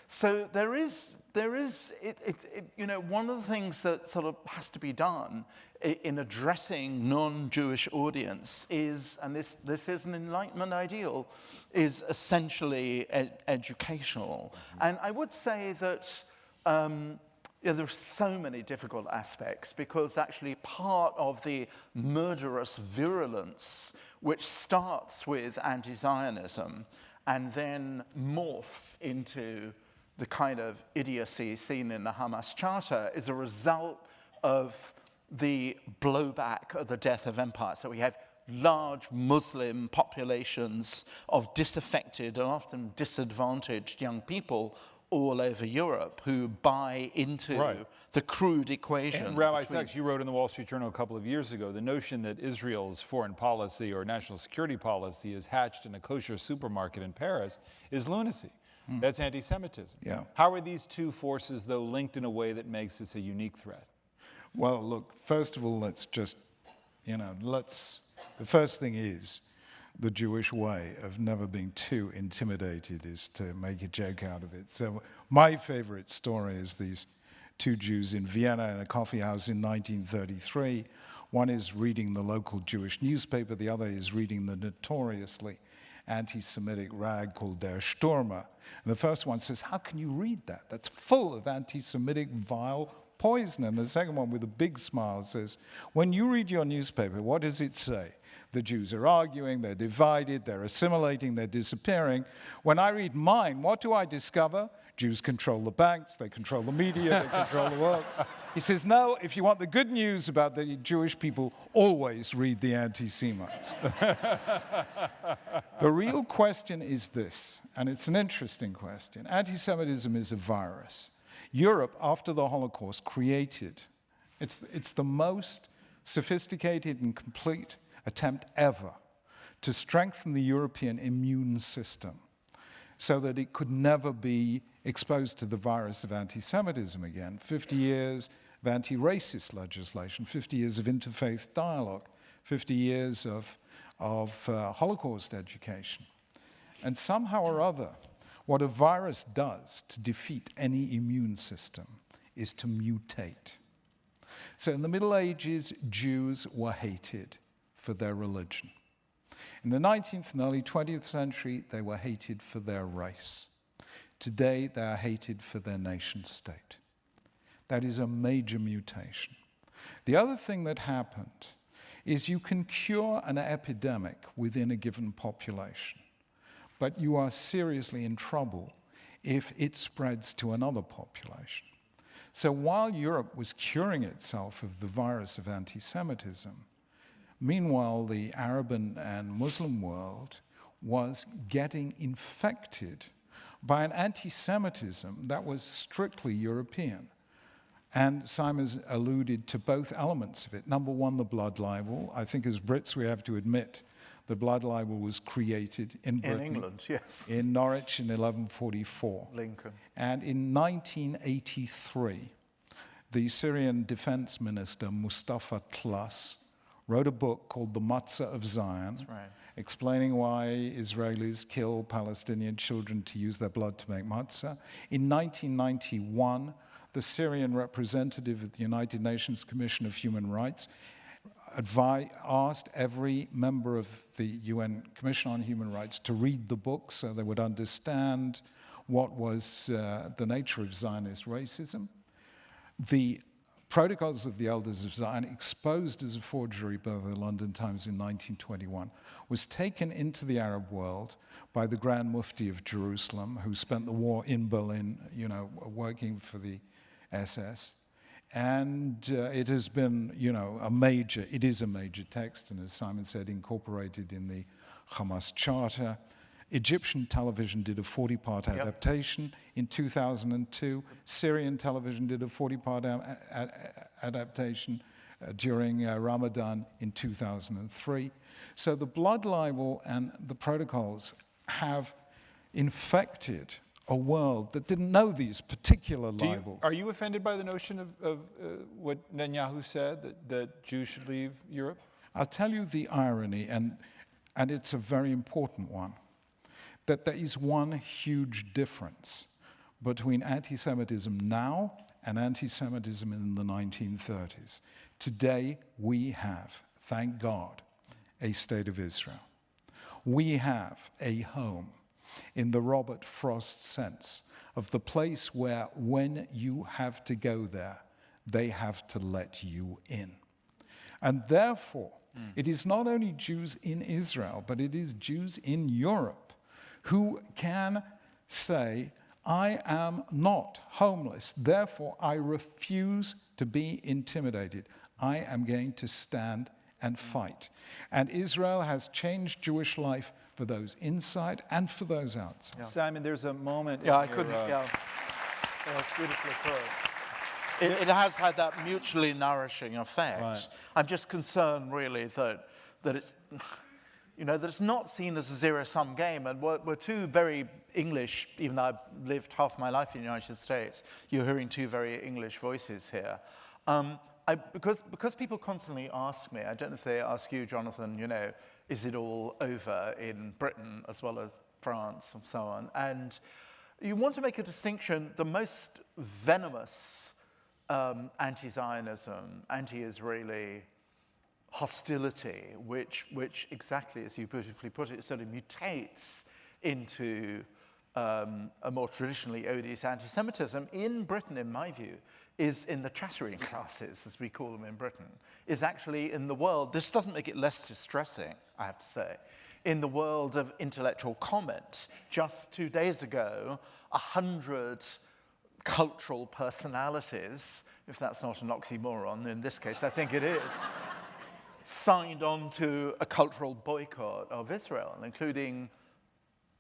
Speaker 3: So there is one of the things that sort of has to be done in addressing non-Jewish audience is, and this is an Enlightenment ideal, is essentially educational. And I would say that there are so many difficult aspects, because actually part of the murderous virulence, which starts with anti-Zionism and then morphs into the kind of idiocy seen in the Hamas Charter, is a result of the blowback of the death of empire. So we have large Muslim populations of disaffected and often disadvantaged young people all over Europe who buy into the crude equation.
Speaker 1: And Rabbi Sacks, you wrote in the Wall Street Journal a couple of years ago, the notion that Israel's foreign policy or national security policy is hatched in a kosher supermarket in Paris is lunacy. That's anti-Semitism.
Speaker 2: Yeah.
Speaker 1: How are these two forces, though, linked in a way that makes this a unique threat?
Speaker 2: Well, look, first of all, let's just, the first thing is the Jewish way of never being too intimidated is to make a joke out of it. So my favorite story is these two Jews in Vienna in a coffee house in 1933. One is reading the local Jewish newspaper, the other is reading the notoriously anti-Semitic rag called Der Stürmer. And the first one says, how can you read that? That's full of anti-Semitic vile poison. And the second one, with a big smile, says, when you read your newspaper, what does it say? The Jews are arguing, they're divided, they're assimilating, they're disappearing. When I read mine, what do I discover? Jews control the banks, they control the media, they control the world. He says, no, if you want the good news about the Jewish people, always read the anti-Semites. The real question is this, and it's an interesting question. Anti-Semitism is a virus. Europe, after the Holocaust, created, it's the most sophisticated and complete attempt ever to strengthen the European immune system so that it could never be exposed to the virus of anti-Semitism again. 50 years of anti-racist legislation, 50 years of interfaith dialogue, 50 years of Holocaust education. And somehow or other, what a virus does to defeat any immune system is to mutate. So in the Middle Ages, Jews were hated for their religion. In the 19th and early 20th century, they were hated for their race. Today, they are hated for their nation state. That is a major mutation. The other thing that happened is you can cure an epidemic within a given population, but you are seriously in trouble if it spreads to another population. So while Europe was curing itself of the virus of anti-Semitism, meanwhile, the Arab and Muslim world was getting infected by an anti-Semitism that was strictly European. And Simon's alluded to both elements of it. Number one, the blood libel. I think as Brits we have to admit the blood libel was created in Britain.
Speaker 3: In England, yes.
Speaker 2: In Norwich in 1144.
Speaker 3: Lincoln.
Speaker 2: And in 1983, the Syrian defense minister, Mustafa Tlass, wrote a book called The Matzah of Zion, explaining why Israelis kill Palestinian children to use their blood to make matzah. In 1991, the Syrian representative at the United Nations Commission of Human Rights asked every member of the UN Commission on Human Rights to read the book so they would understand what was the nature of Zionist racism. The Protocols of the Elders of Zion, exposed as a forgery by the London Times in 1921, was taken into the Arab world by the Grand Mufti of Jerusalem, who spent the war in Berlin, working for the SS. And it has been, it is a major text, and as Simon said, incorporated in the Hamas Charter. Egyptian television did a 40-part adaptation in 2002. Syrian television did a 40-part adaptation during Ramadan in 2003. So the blood libel and the protocols have infected a world that didn't know these particular libels.
Speaker 1: Are you offended by the notion of what Netanyahu said, that Jews should leave Europe?
Speaker 2: I'll tell you the irony, and it's a very important one, that there is one huge difference between anti-Semitism now and anti-Semitism in the 1930s. Today, we have, thank God, a state of Israel. We have a home in the Robert Frost sense of the place where when you have to go there, they have to let you in. And therefore, it is not only Jews in Israel, but it is Jews in Europe who can say, I am not homeless, therefore I refuse to be intimidated. I am going to stand and fight. And Israel has changed Jewish life for those inside and for those outside.
Speaker 1: Yeah. Simon, there's a moment.
Speaker 3: Yeah, I couldn't. Yeah, that's beautifully put. It has had that mutually nourishing effect.
Speaker 1: Right.
Speaker 3: I'm just concerned, really, that it's, that it's not seen as a zero-sum game. And we're two very English, even though I've lived half my life in the United States. You're hearing two very English voices here. Because people constantly ask me, I don't know if they ask you, Jonathan, is it all over in Britain as well as France and so on? And you want to make a distinction. The most venomous anti-Zionism, anti-Israeli hostility, which exactly as you beautifully put it, sort of mutates into a more traditionally odious anti-Semitism in Britain, in my view, is in the chattering classes, as we call them in Britain, is actually in the world, this doesn't make it less distressing, I have to say, in the world of intellectual comment. Just 2 days ago, 100 cultural personalities, if that's not an oxymoron, in this case I think it is, signed on to a cultural boycott of Israel, including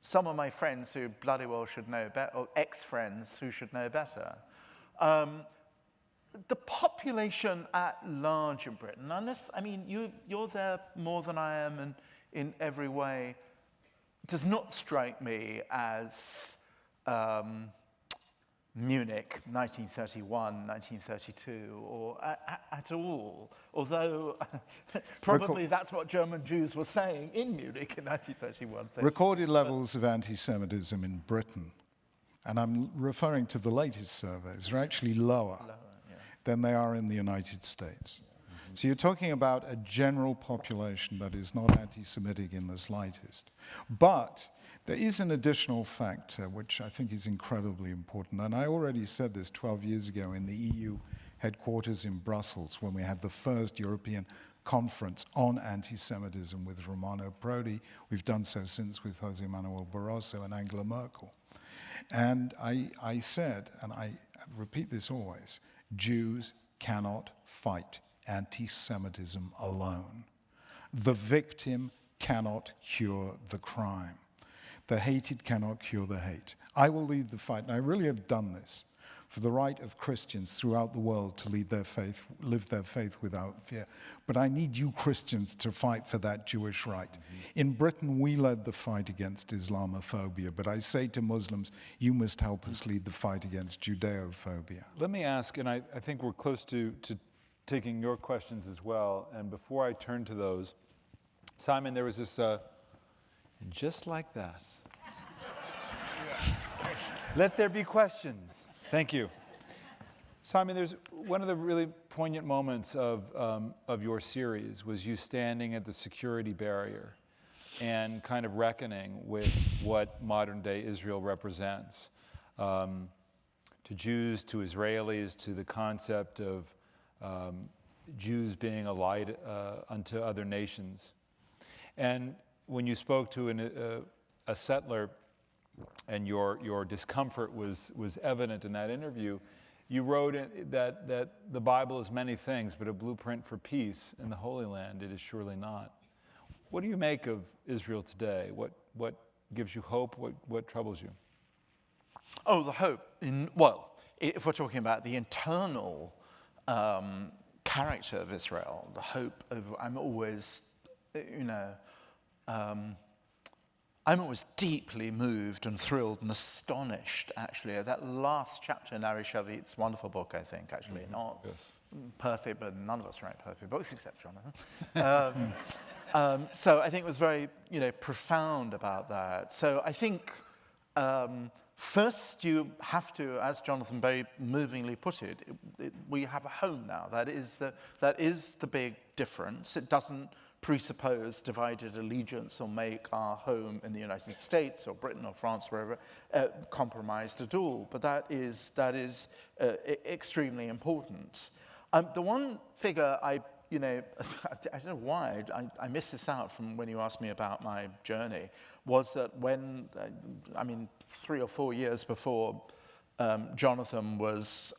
Speaker 3: some of my friends who bloody well should know better, or ex-friends who should know better. The population at large in Britain, you're there more than I am and in every way, does not strike me as Munich, 1931, 1932, or at all. Although probably that's what German Jews were saying in Munich in 1931.
Speaker 2: Recorded levels of anti-Semitism in Britain, and I'm referring to the latest surveys, are actually lower than they are in the United States. So you're talking about a general population that is not anti-Semitic in the slightest. But there is an additional factor which I think is incredibly important, and I already said this 12 years ago in the EU headquarters in Brussels when we had the first European conference on anti-Semitism with Romano Prodi. We've done so since with Jose Manuel Barroso and Angela Merkel. And I said, and I repeat this always, Jews cannot fight anti-Semitism alone. The victim cannot cure the crime. The hated cannot cure the hate. I will lead the fight, and I really have done this, for the right of Christians throughout the world to live their faith without fear. But I need you Christians to fight for that Jewish right. In Britain, we led the fight against Islamophobia, but I say to Muslims, you must help us lead the fight against Judeophobia.
Speaker 1: Let me ask, and I think we're close to taking your questions as well, and before I turn to those, Simon, there was this, just like that. Let there be questions. Thank you. Simon, there's one of the really poignant moments of your series was you standing at the security barrier and kind of reckoning with what modern-day Israel represents to Jews, to Israelis, to the concept of Jews being a light unto other nations. And when you spoke to a settler, and your discomfort was evident in that interview, you wrote that the Bible is many things, but a blueprint for peace in the Holy Land it is surely not. What do you make of Israel today? What gives you hope? What troubles you?
Speaker 3: Oh, the hope. If we're talking about the internal character of Israel, the hope of, I'm always deeply moved and thrilled and astonished, actually. That last chapter in Ari Shavit's wonderful book, I think, actually. Not perfect, but none of us write perfect books except Jonathan. So I think it was very, profound about that. So I think first you have to, as Jonathan very movingly put it, we have a home now. That is the big difference. It doesn't presuppose divided allegiance or make our home in the United States or Britain or France, wherever, compromised at all. But that is extremely important. The one figure I don't know why, I missed this out from when you asked me about my journey, was that when, 3 or 4 years before Jonathan was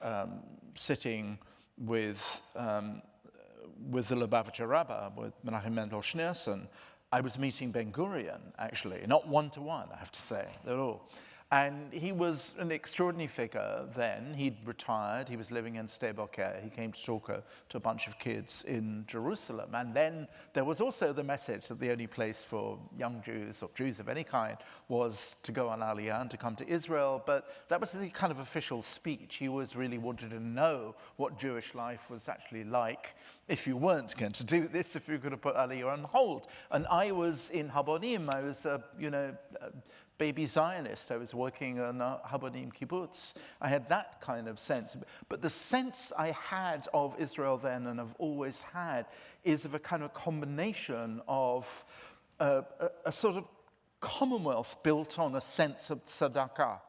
Speaker 3: sitting with the Lubavitcher Rabbah, with Menachem Mendel Schneerson, I was meeting Ben Gurion, actually, not one-to-one, I have to say, at all. And he was an extraordinary figure then. He'd retired. He was living in Sde Boker. He came to talk to a bunch of kids in Jerusalem. And then there was also the message that the only place for young Jews or Jews of any kind was to go on Aliyah and to come to Israel. But that was the kind of official speech. He always really wanted to know what Jewish life was actually like if you weren't going to do this, if you could have put Aliyah on hold. And I was in Habonim. I was baby Zionist. I was working on Habonim kibbutz. I had that kind of sense. But the sense I had of Israel then and have always had is of a kind of combination of a sort of Commonwealth built on a sense of tzedakah,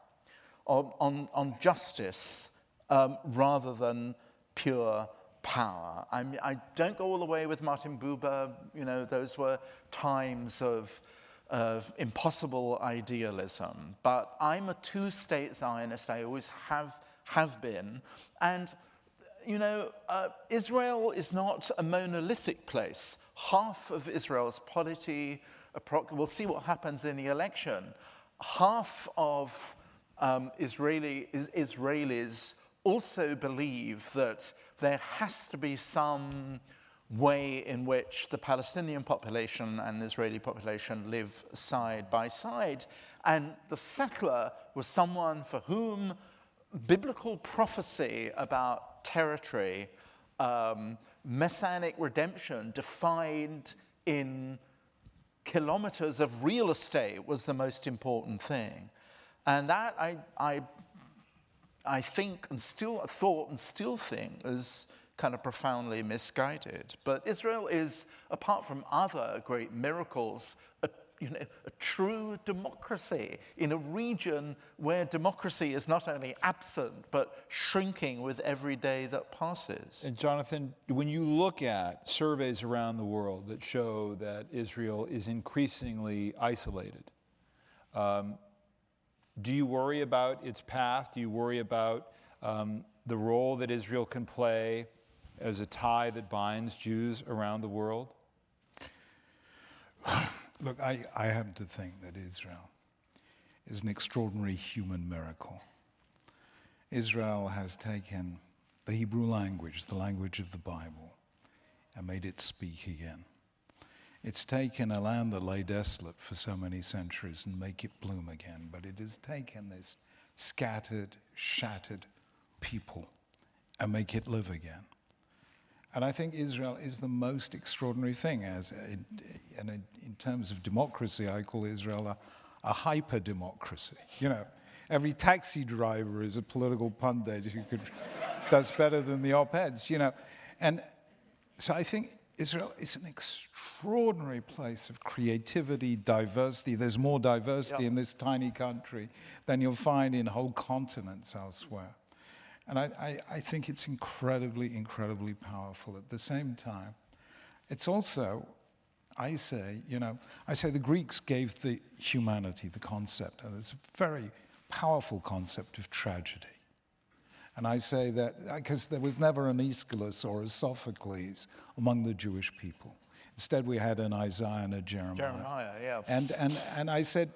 Speaker 3: on justice, rather than pure power. I don't go all the way with Martin Buber. Those were times of impossible idealism. But I'm a two-state Zionist. I always have been. And, Israel is not a monolithic place. Half of Israel's polity, we'll see what happens in the election, half of Israelis also believe that there has to be some way in which the Palestinian population and the Israeli population live side by side. And the settler was someone for whom biblical prophecy about territory, messianic redemption defined in kilometers of real estate was the most important thing. And that I think and still thought and still think is kind of profoundly misguided. But Israel is, apart from other great miracles, a true democracy in a region where democracy is not only absent, but shrinking with every day that passes.
Speaker 1: And Jonathan, when you look at surveys around the world that show that Israel is increasingly isolated, do you worry about its path? Do you worry about the role that Israel can play as a tie that binds Jews around the world?
Speaker 2: Look, I happen to think that Israel is an extraordinary human miracle. Israel has taken the Hebrew language, the language of the Bible, and made it speak again. It's taken a land that lay desolate for so many centuries and make it bloom again. But it has taken this scattered, shattered people and make it live again. And I think Israel is the most extraordinary thing. In terms of democracy, I call Israel a hyper-democracy. Every taxi driver is a political pundit who does better than the op-eds. And so I think Israel is an extraordinary place of creativity, diversity. There's more diversity in this tiny country than you'll find in whole continents elsewhere. And I think it's incredibly, incredibly powerful. At the same time, it's also, I say the Greeks gave the humanity the concept, and it's a very powerful concept of tragedy. And I say that because there was never an Aeschylus or a Sophocles among the Jewish people. Instead, we had an Isaiah and a Jeremiah.
Speaker 3: Jeremiah, yeah.
Speaker 2: And I said,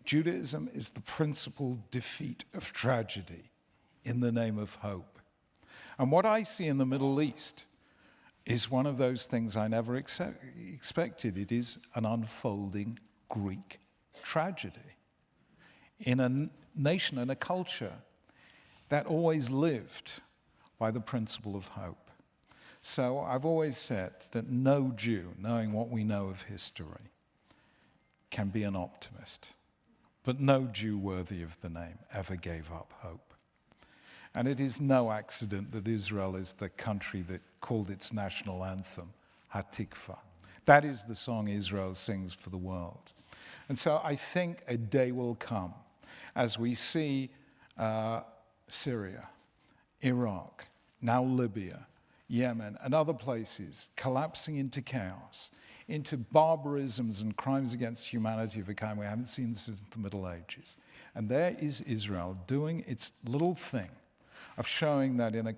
Speaker 2: Judaism is the principal defeat of tragedy in the name of hope. And what I see in the Middle East is one of those things I never expected. It is an unfolding Greek tragedy in a nation and a culture that always lived by the principle of hope. So I've always said that no Jew, knowing what we know of history, can be an optimist. But no Jew worthy of the name ever gave up hope. And it is no accident that Israel is the country that called its national anthem Hatikva. That is the song Israel sings for the world. And so I think a day will come as we see Syria, Iraq, now Libya, Yemen, and other places collapsing into chaos, into barbarisms and crimes against humanity of a kind we haven't seen since the Middle Ages. And there is Israel doing its little thing of showing that in a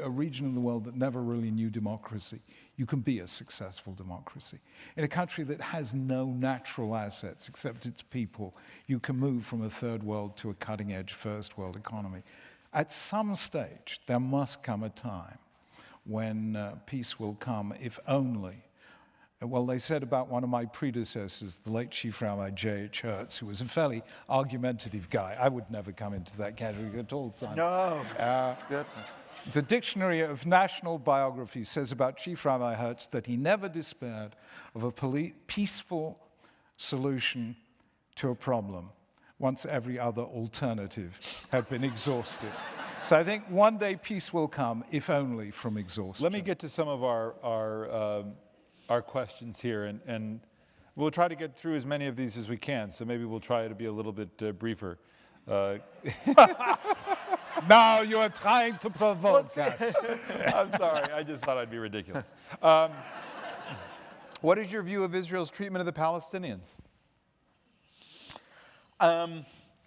Speaker 2: region of the world that never really knew democracy, you can be a successful democracy. In a country that has no natural assets except its people, you can move from a third world to a cutting-edge first world economy. At some stage, there must come a time when peace will come, if only. Well, they said about one of my predecessors, the late Chief Rabbi J.H. Hertz, who was a fairly argumentative guy. I would never come into that category at all, Simon.
Speaker 3: No.
Speaker 2: The Dictionary of National Biography says about Chief Rabbi Hertz that he never despaired of a peaceful solution to a problem once every other alternative had been exhausted. So I think one day peace will come, if only from exhaustion.
Speaker 1: Let me get to some of our questions here, and we'll try to get through as many of these as we can, so maybe we'll try to be a little bit briefer.
Speaker 2: Now you are trying to provoke us.
Speaker 1: I'm sorry, I just thought I'd be ridiculous. What is your view of Israel's treatment of the Palestinians?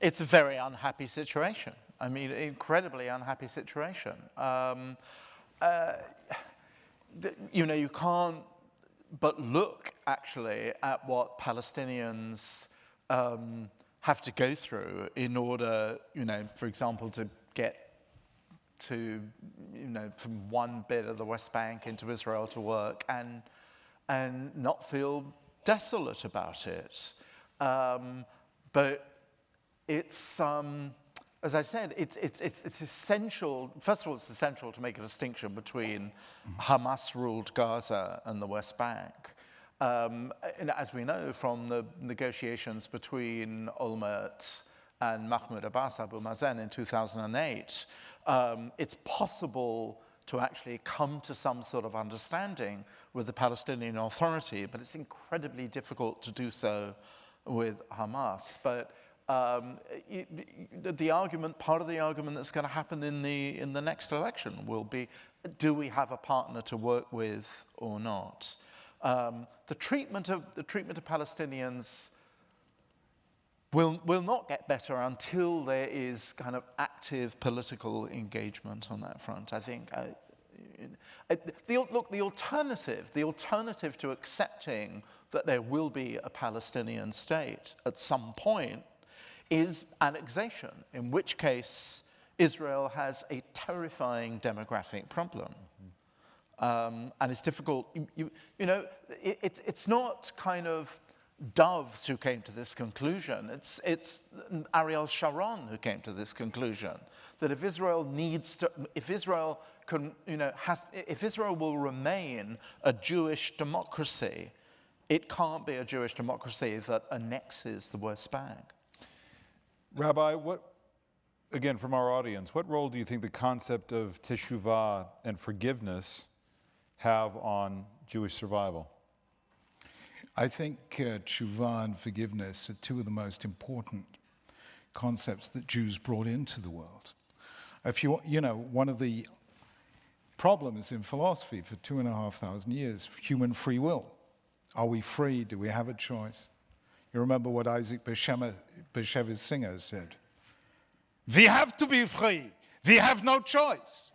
Speaker 3: It's a very unhappy situation. I mean, incredibly unhappy situation. You can't but look, actually, at what Palestinians have to go through in order, for example, to get to, from one bit of the West Bank into Israel to work and not feel desolate about it. But it's, as I said, it's essential. First of all, it's essential to make a distinction between Hamas-ruled Gaza and the West Bank. And as we know from the negotiations between Olmert and Mahmoud Abbas Abu Mazen in 2008, it's possible to actually come to some sort of understanding with the Palestinian Authority, but it's incredibly difficult to do so with Hamas. But the argument, part of the argument that's going to happen in the next election will be, do we have a partner to work with or not? The treatment of Palestinians will not get better until there is kind of active political engagement on that front. I think the alternative to accepting that there will be a Palestinian state at some point is annexation, in which case Israel has a terrifying demographic problem. And it's difficult, it's not kind of doves who came to this conclusion. It's Ariel Sharon who came to this conclusion, that if Israel will remain a Jewish democracy, it can't be a Jewish democracy that annexes the West Bank.
Speaker 1: Rabbi, again, from our audience, what role do you think the concept of teshuvah and forgiveness have on Jewish survival?
Speaker 2: I think teshuvah and forgiveness are two of the most important concepts that Jews brought into the world. One of the problems in philosophy for 2,500 years, human free will. Are we free? Do we have a choice? You remember what Isaac Bashevis Singer said? We have to be free. We have no choice.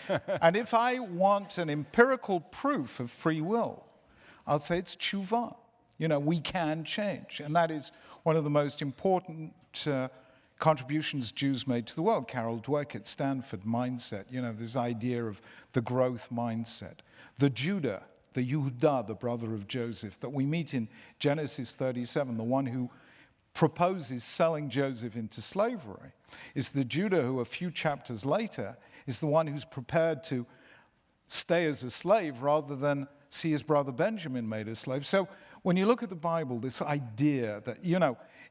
Speaker 2: And if I want an empirical proof of free will, I'll say it's teshuvah. We can change. And that is one of the most important contributions Jews made to the world. Carol Dweck at Stanford, mindset, this idea of the growth mindset. The Judah, the Yehuda, the brother of Joseph, that we meet in Genesis 37, the one who proposes selling Joseph into slavery, is the Judah who a few chapters later is the one who's prepared to stay as a slave rather than see his brother Benjamin made a slave. So when you look at the Bible, this idea that,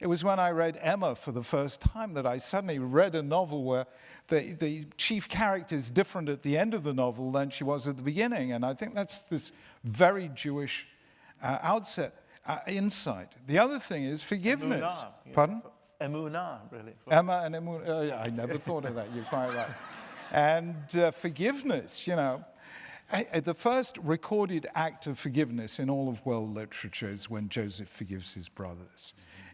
Speaker 2: it was when I read Emma for the first time that I suddenly read a novel where the chief character is different at the end of the novel than she was at the beginning. And I think that's this very Jewish insight. The other thing is forgiveness.
Speaker 3: Emunah,
Speaker 2: Pardon?
Speaker 3: Emunah, really.
Speaker 2: Emma and Emunah. I never thought of that. You're quite right. And forgiveness, the first recorded act of forgiveness in all of world literature is when Joseph forgives his brothers.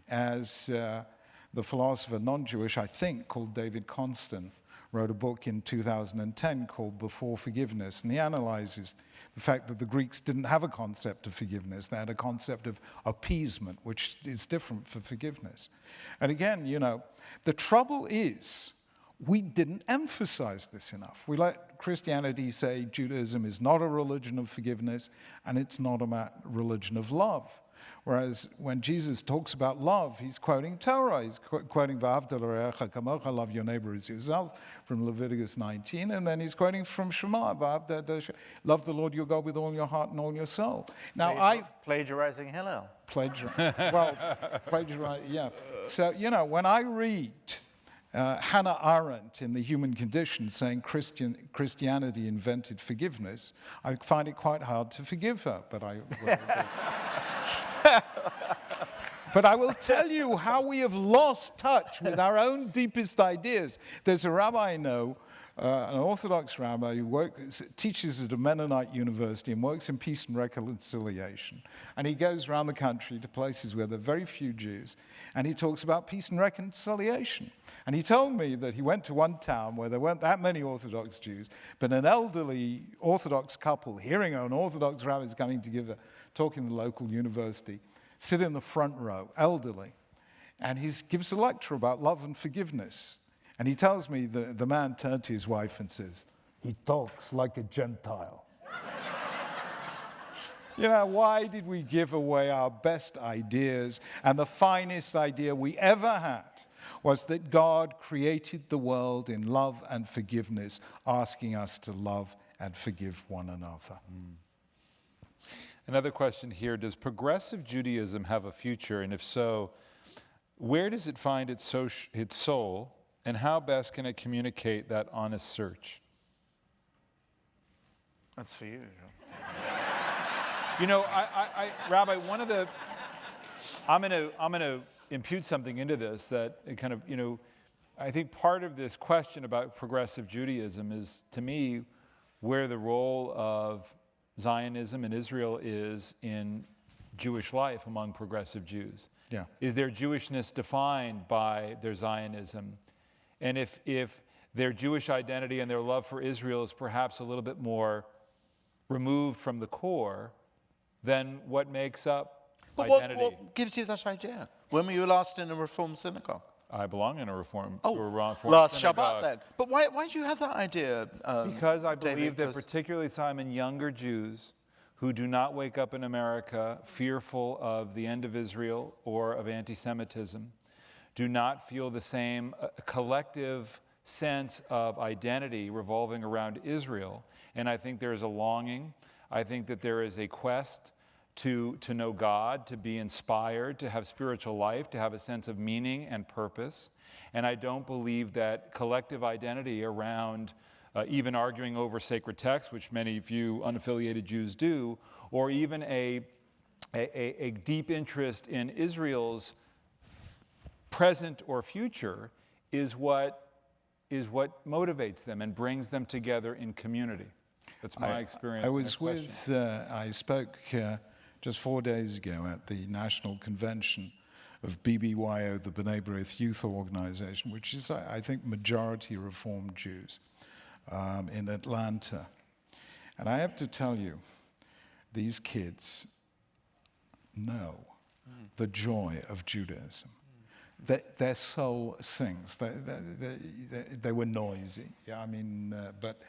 Speaker 2: As the philosopher, non-Jewish, I think, called David Constant, wrote a book in 2010 called Before Forgiveness, and he analyzes the fact that the Greeks didn't have a concept of forgiveness. They had a concept of appeasement, which is different for forgiveness. And again, the trouble is we didn't emphasize this enough. We let Christianity say Judaism is not a religion of forgiveness and it's not a religion of love. Whereas when Jesus talks about love, he's quoting Torah. He's quoting V'ahavta l'reacha kamocha, love your neighbor as yourself, from Leviticus 19. And then he's quoting from Schama, love the Lord your God with all your heart and all your soul. Now,
Speaker 3: Plagiarizing Hillel.
Speaker 2: Yeah. So, when I read Hannah Arendt in The Human Condition saying Christianity invented forgiveness, I find it quite hard to forgive her, but I will tell you how we have lost touch with our own deepest ideas. There's a rabbi I know, an Orthodox rabbi who teaches at a Mennonite university and works in peace and reconciliation. And he goes around the country to places where there are very few Jews, and he talks about peace and reconciliation. And he told me that he went to one town where there weren't that many Orthodox Jews, but an elderly Orthodox couple, hearing an Orthodox rabbi is coming to give a talk in the local university, sit in the front row, elderly, and he gives a lecture about love and forgiveness. And he tells me the man turned to his wife and says, he talks like a Gentile. Why did we give away our best ideas? And the finest idea we ever had was that God created the world in love and forgiveness, asking us to love and forgive one another.
Speaker 1: Another question here, does progressive Judaism have a future? And if so, where does it find its soul? And how best can it communicate that honest search?
Speaker 3: That's for you.
Speaker 1: Rabbi, I'm going to impute something into this that it kind of, I think part of this question about progressive Judaism is, to me, where the role of Zionism and Israel is in Jewish life among progressive Jews.
Speaker 2: Yeah.
Speaker 1: Is their Jewishness defined by their Zionism? And if their Jewish identity and their love for Israel is perhaps a little bit more removed from the core, then what makes up identity?
Speaker 3: What gives you that idea? When were you last in a Reformed synagogue?
Speaker 1: I belong in a Reformed
Speaker 3: last
Speaker 1: synagogue.
Speaker 3: Shabbat then. But why do you have that idea,
Speaker 1: Because I believe
Speaker 3: David?
Speaker 1: that particularly, Simon, younger Jews who do not wake up in America fearful of the end of Israel or of anti-Semitism do not feel the same collective sense of identity revolving around Israel. And I think there is a longing. I think that there is a quest to know God, to be inspired, to have spiritual life, to have a sense of meaning and purpose. And I don't believe that collective identity around even arguing over sacred texts, which many of you unaffiliated Jews do, or even a deep interest in Israel's present or future is what motivates them and brings them together in community. That's my experience.
Speaker 2: I spoke just 4 days ago at the National Convention of BBYO, the B'nai B'rith Youth Organization, which is, I think, majority Reformed Jews in Atlanta. And I have to tell you, these kids know the joy of Judaism. their soul sings. They were noisy. Yeah, I mean, but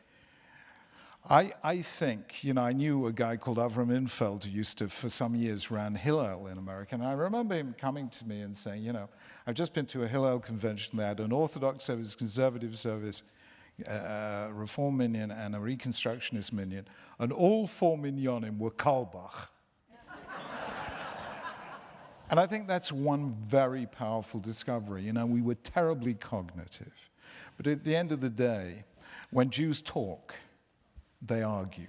Speaker 2: I think, I knew a guy called Avram Infeld who used to, for some years, ran Hillel in America. And I remember him coming to me and saying, I've just been to a Hillel convention. They had an Orthodox service, conservative service, Reform minyan, and a Reconstructionist minyan. And all 4 minyanim were Karlbach. And I think that's one very powerful discovery. We were terribly cognitive. But at the end of the day, when Jews talk, they argue.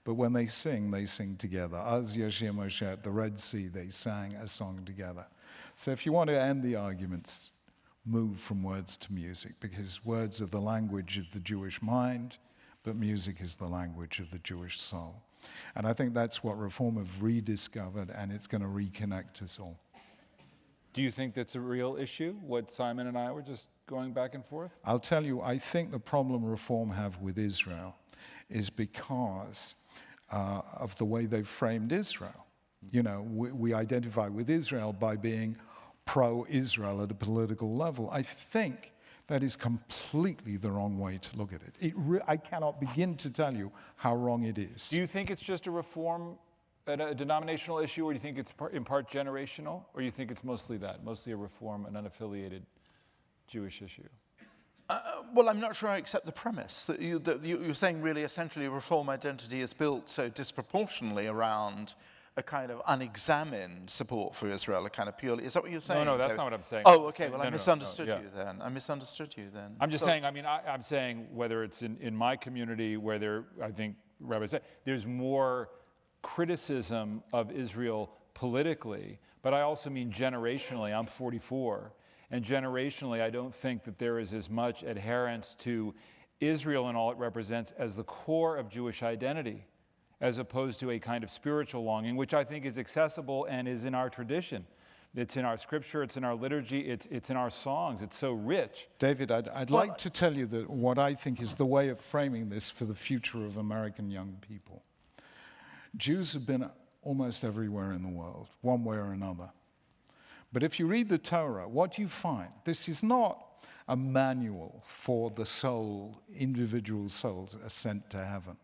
Speaker 2: But when they sing together. Az Yashir Moshe at the Red Sea, they sang a song together. So if you want to end the arguments, move from words to music, because words are the language of the Jewish mind, but music is the language of the Jewish soul. And I think that's what Reform have rediscovered, and it's going to reconnect us all.
Speaker 1: Do you think that's a real issue, what Simon and I were just going back and forth?
Speaker 2: I'll tell you, I think the problem Reform have with Israel is because of the way they've framed Israel. We identify with Israel by being pro-Israel at a political level. I think that is completely the wrong way to look at it. I cannot begin to tell you how wrong it is.
Speaker 1: Do you think it's just a reform, a denominational issue, or do you think it's in part generational, or do you think it's mostly that, mostly a reform, an unaffiliated Jewish issue?
Speaker 3: Well, I'm not sure I accept the premise that you're saying really essentially Reform identity is built so disproportionately around a kind of unexamined support for Israel, a kind of purely... Is that what you're saying?
Speaker 1: No, that's not what I'm saying.
Speaker 3: Oh, okay, well,
Speaker 1: I
Speaker 3: misunderstood you then. I misunderstood you then.
Speaker 1: I'm just saying, I'm saying whether it's in my community where I think Rabbi said, there's more criticism of Israel politically, but I also mean generationally. I'm 44, and generationally, I don't think that there is as much adherence to Israel and all it represents as the core of Jewish identity, as opposed to a kind of spiritual longing, which I think is accessible and is in our tradition. It's in our scripture, it's in our liturgy, it's in our songs. It's so rich.
Speaker 2: David, I'd like to tell you that what I think is the way of framing this for the future of American young people. Jews have been almost everywhere in the world, one way or another. But if you read the Torah, what you find, this is not a manual for the soul, individual soul's ascent to heaven.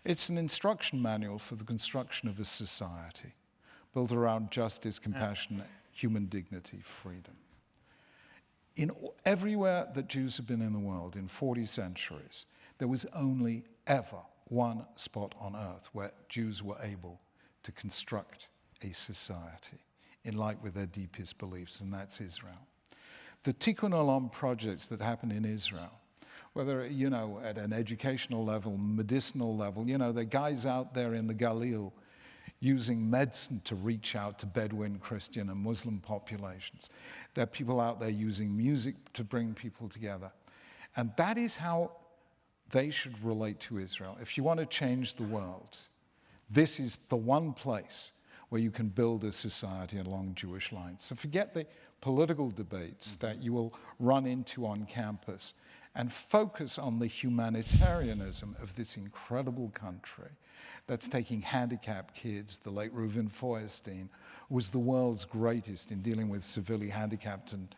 Speaker 2: It's an instruction manual for the construction of a society built around justice, compassion, human dignity, freedom. Everywhere that Jews have been in the world in 40 centuries, there was only ever one spot on earth where Jews were able to construct a society in line with their deepest beliefs, and that's Israel. The Tikkun Olam projects that happen in Israel, whether, at an educational level, medicinal level, there are guys out there in the Galil using medicine to reach out to Bedouin, Christian, and Muslim populations. There are people out there using music to bring people together. And that is how they should relate to Israel. If you want to change the world, this is the one place where you can build a society along Jewish lines. So forget the political debates that you will run into on campus and focus on the humanitarianism of this incredible country that's taking handicapped kids. The late Reuven Feuerstein was the world's greatest in dealing with severely handicapped and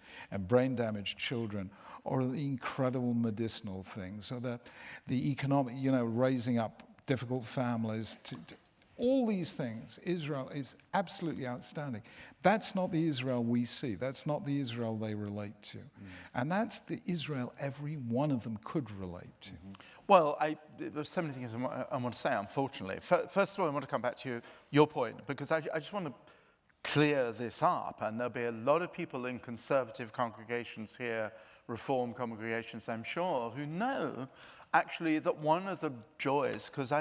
Speaker 2: brain-damaged children, or the incredible medicinal things, or the economic, raising up difficult families. All these things, Israel is absolutely outstanding. That's not the Israel we see. That's not the Israel they relate to. And that's the Israel every one of them could relate to.
Speaker 3: Well, there's so many things I want to say, unfortunately. First of all, I want to come back to your point, because I just want to clear this up. And there'll be a lot of people in conservative congregations here, Reform congregations, I'm sure, who know actually that one of the joys, because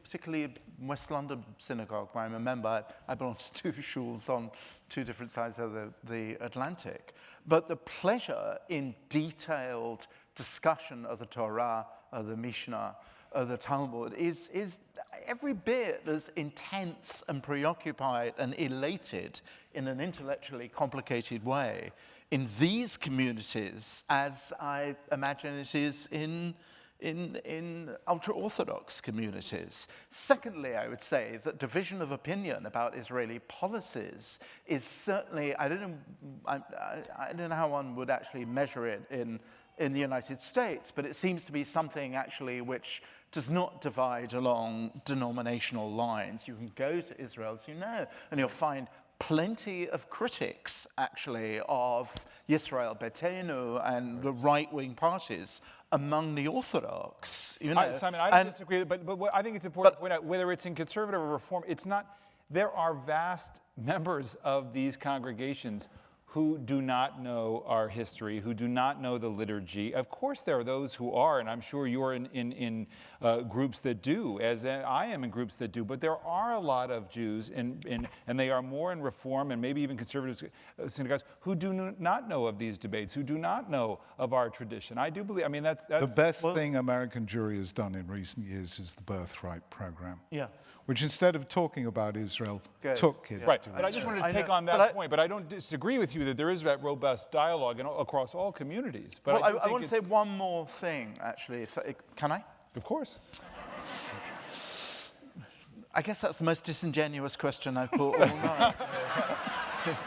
Speaker 3: particularly in West London Synagogue, where I'm a member, I belong to two shuls on two different sides of the Atlantic. But the pleasure in detailed discussion of the Torah, of the Mishnah, of the Talmud is every bit as intense and preoccupied and elated in an intellectually complicated way in these communities as I imagine it is in in ultra-Orthodox communities. Secondly, I would say that division of opinion about Israeli policies is certainly, I don't know how one would actually measure it in the United States, but it seems to be something actually which does not divide along denominational lines. You can go to Israel, as you know, and you'll find plenty of critics, actually, of Yisrael Beitenu and the right-wing parties among the Orthodox. You know,
Speaker 1: Simon, I don't disagree, but what I think it's important to point out, whether it's in conservative or reform, it's not, there are vast members of these congregations who do not know our history, who do not know the liturgy. Of course, there are those who are, and I'm sure you're in groups that do, as I am in groups that do, but there are a lot of Jews, and they are more in Reform and maybe even conservative synagogues, who do not know of these debates, who do not know of our tradition. I do believe, I mean, that's
Speaker 2: the best thing American Jewry has done in recent years is the Birthright program.
Speaker 3: Yeah.
Speaker 2: Which instead of talking about Israel, took kids
Speaker 1: right.
Speaker 2: to
Speaker 1: But
Speaker 2: Israel.
Speaker 1: I just wanted to take on that point, but I don't disagree with you that there is that robust dialogue across all communities. But
Speaker 3: well, I want to say one more thing, actually. Can I?
Speaker 1: Of course.
Speaker 3: I guess that's the most disingenuous question I've put all night.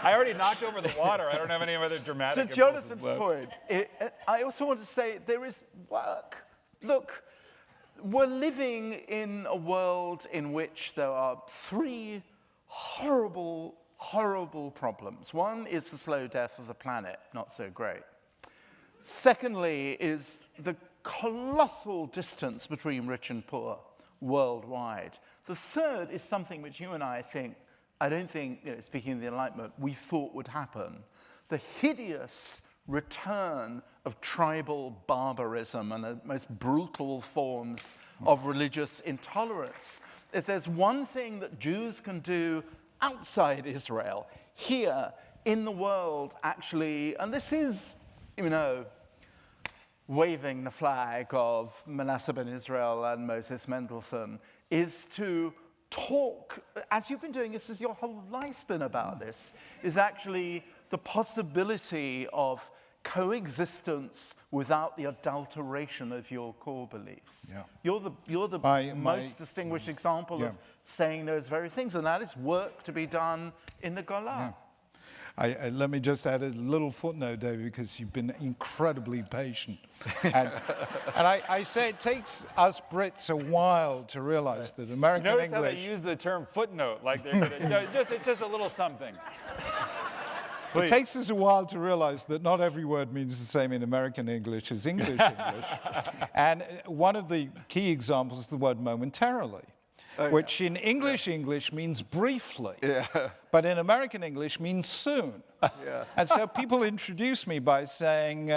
Speaker 1: I already knocked over the water. I don't have any other dramatic
Speaker 3: To Jonathan's point, I also want to say there is work. Look, we're living in a world in which there are three horrible, horrible problems. One is the slow death of the planet, not so great. Secondly is the colossal distance between rich and poor worldwide. The third is something which you and I don't think, speaking of the Enlightenment, we thought would happen. The hideous return of tribal barbarism and the most brutal forms of religious intolerance. If there's one thing that Jews can do outside Israel, here in the world, actually, and this is, waving the flag of Manasseh ben Israel and Moses Mendelssohn, is to talk, as you've been doing, this is your whole life's been about this, is actually the possibility of coexistence without the adulteration of your core beliefs.
Speaker 2: Yeah.
Speaker 3: You're the most distinguished example of saying those very things, and that is work to be done in the Golan.
Speaker 2: Yeah. Let me just add a little footnote, David, because you've been incredibly patient. And I say it takes us Brits a while to realize that American
Speaker 1: Notice
Speaker 2: English...
Speaker 1: how they use the term footnote, like they're gonna, just a little something. Please.
Speaker 2: It takes us a while to realize that not every word means the same in American English as English English. And one of the key examples is the word momentarily, which in English means briefly, but in American English means soon. And so people introduce me by saying,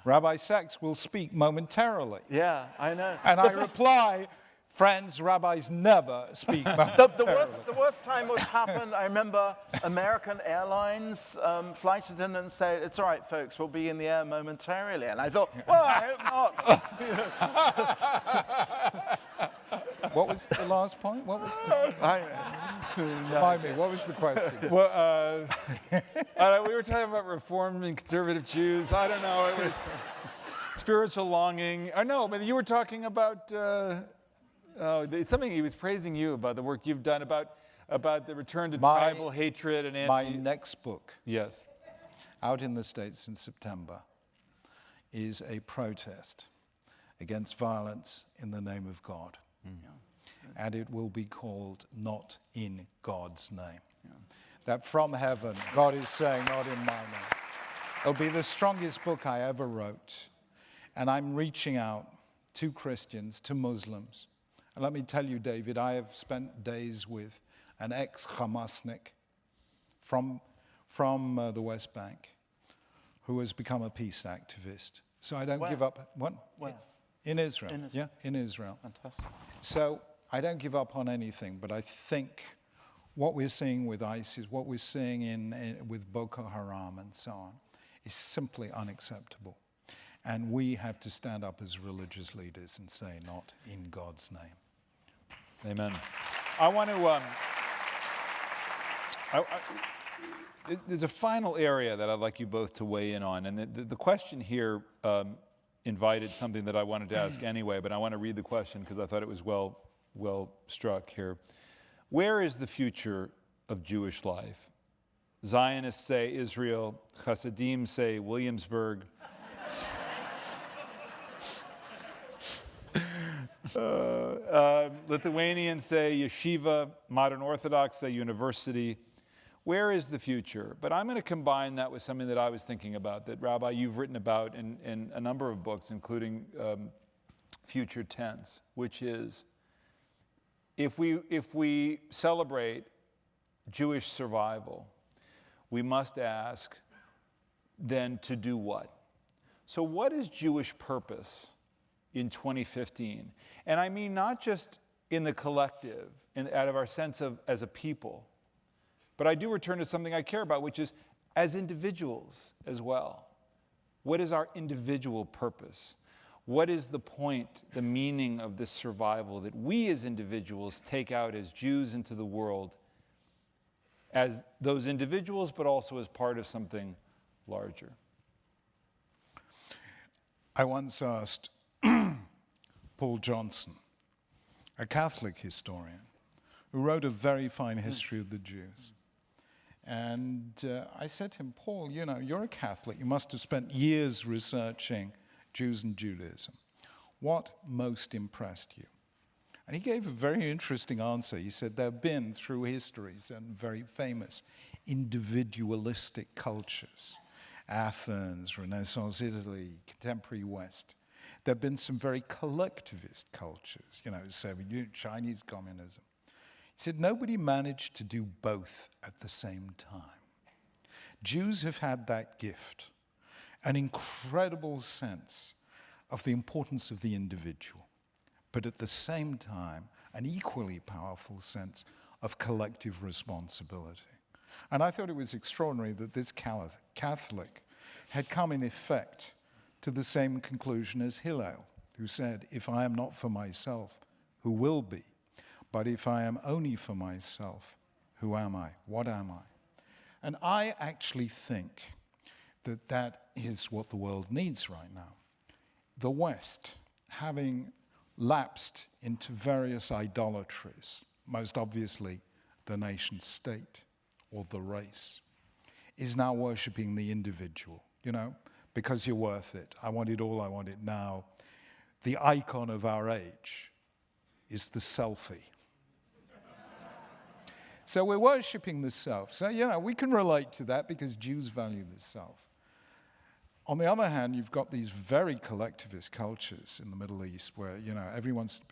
Speaker 2: Rabbi Sacks will speak momentarily.
Speaker 3: Yeah, I know.
Speaker 2: And I reply, friends, rabbis never speak momentarily.
Speaker 3: The worst time was happened, I remember American Airlines flight attendant said, "It's all right, folks, we'll be in the air momentarily." And I thought, well, I hope not.
Speaker 2: What was the last point? What was Remind me, what was the question?
Speaker 1: Well, we were talking about Reform and conservative Jews. I don't know, it was spiritual longing. I know, but you were talking about... it's something he was praising you about the work you've done about the return to tribal hatred and
Speaker 2: My next book,
Speaker 1: yes,
Speaker 2: out in the States in September, is a protest against violence in the name of God. And it will be called Not in God's Name. That from heaven, God is saying, not in my name. It'll be the strongest book I ever wrote. And I'm reaching out to Christians, to Muslims. And let me tell you, David, I have spent days with an ex-Hamasnik from the West Bank who has become a peace activist. So I don't give up. What?
Speaker 3: Where?
Speaker 2: In Israel. Yeah, in Israel.
Speaker 3: Fantastic.
Speaker 2: So I don't give up on anything, but I think what we're seeing with ISIS, what we're seeing with Boko Haram and so on, is simply unacceptable. And we have to stand up as religious leaders and say, not in God's name.
Speaker 1: Amen. I want to, there's a final area that I'd like you both to weigh in on. And the question here invited something that I wanted to ask anyway, but I want to read the question because I thought it was well struck here. Where is the future of Jewish life? Zionists say Israel, Hasidim say Williamsburg. Lithuanians say Yeshiva, modern Orthodox say university. Where is the future? But I'm going to combine that with something that I was thinking about, that Rabbi, you've written about in a number of books, including Future Tense, which is if we celebrate Jewish survival, we must ask then to do what? So what is Jewish purpose in 2015? And I mean not just in the collective, out of our sense of as a people, but I do return to something I care about, which is as individuals as well. What is our individual purpose? What is the point, the meaning of this survival that we as individuals take out as Jews into the world, as those individuals, but also as part of something larger?
Speaker 2: I once asked Paul Johnson, a Catholic historian, who wrote a very fine history of the Jews. And I said to him, Paul, you know, you're a Catholic. You must have spent years researching Jews and Judaism. What most impressed you? And he gave a very interesting answer. He said there have been, through histories and very famous individualistic cultures, Athens, Renaissance Italy, contemporary West. There have been some very collectivist cultures, you know, Chinese communism. He said nobody managed to do both at the same time. Jews have had that gift, an incredible sense of the importance of the individual, but at the same time, an equally powerful sense of collective responsibility. And I thought it was extraordinary that this Catholic had come in effect to the same conclusion as Hillel, who said, if I am not for myself, who will be? But if I am only for myself, who am I? What am I? And I actually think that that is what the world needs right now. The West, having lapsed into various idolatries, most obviously the nation state or the race, is now worshipping the individual, you know, because you're worth it. I want it all, I want it now. The icon of our age is the selfie. So we're worshipping the self. So, you know, we can relate to that because Jews value the self. On the other hand, you've got these very collectivist cultures in the Middle East where, you know, everyone's...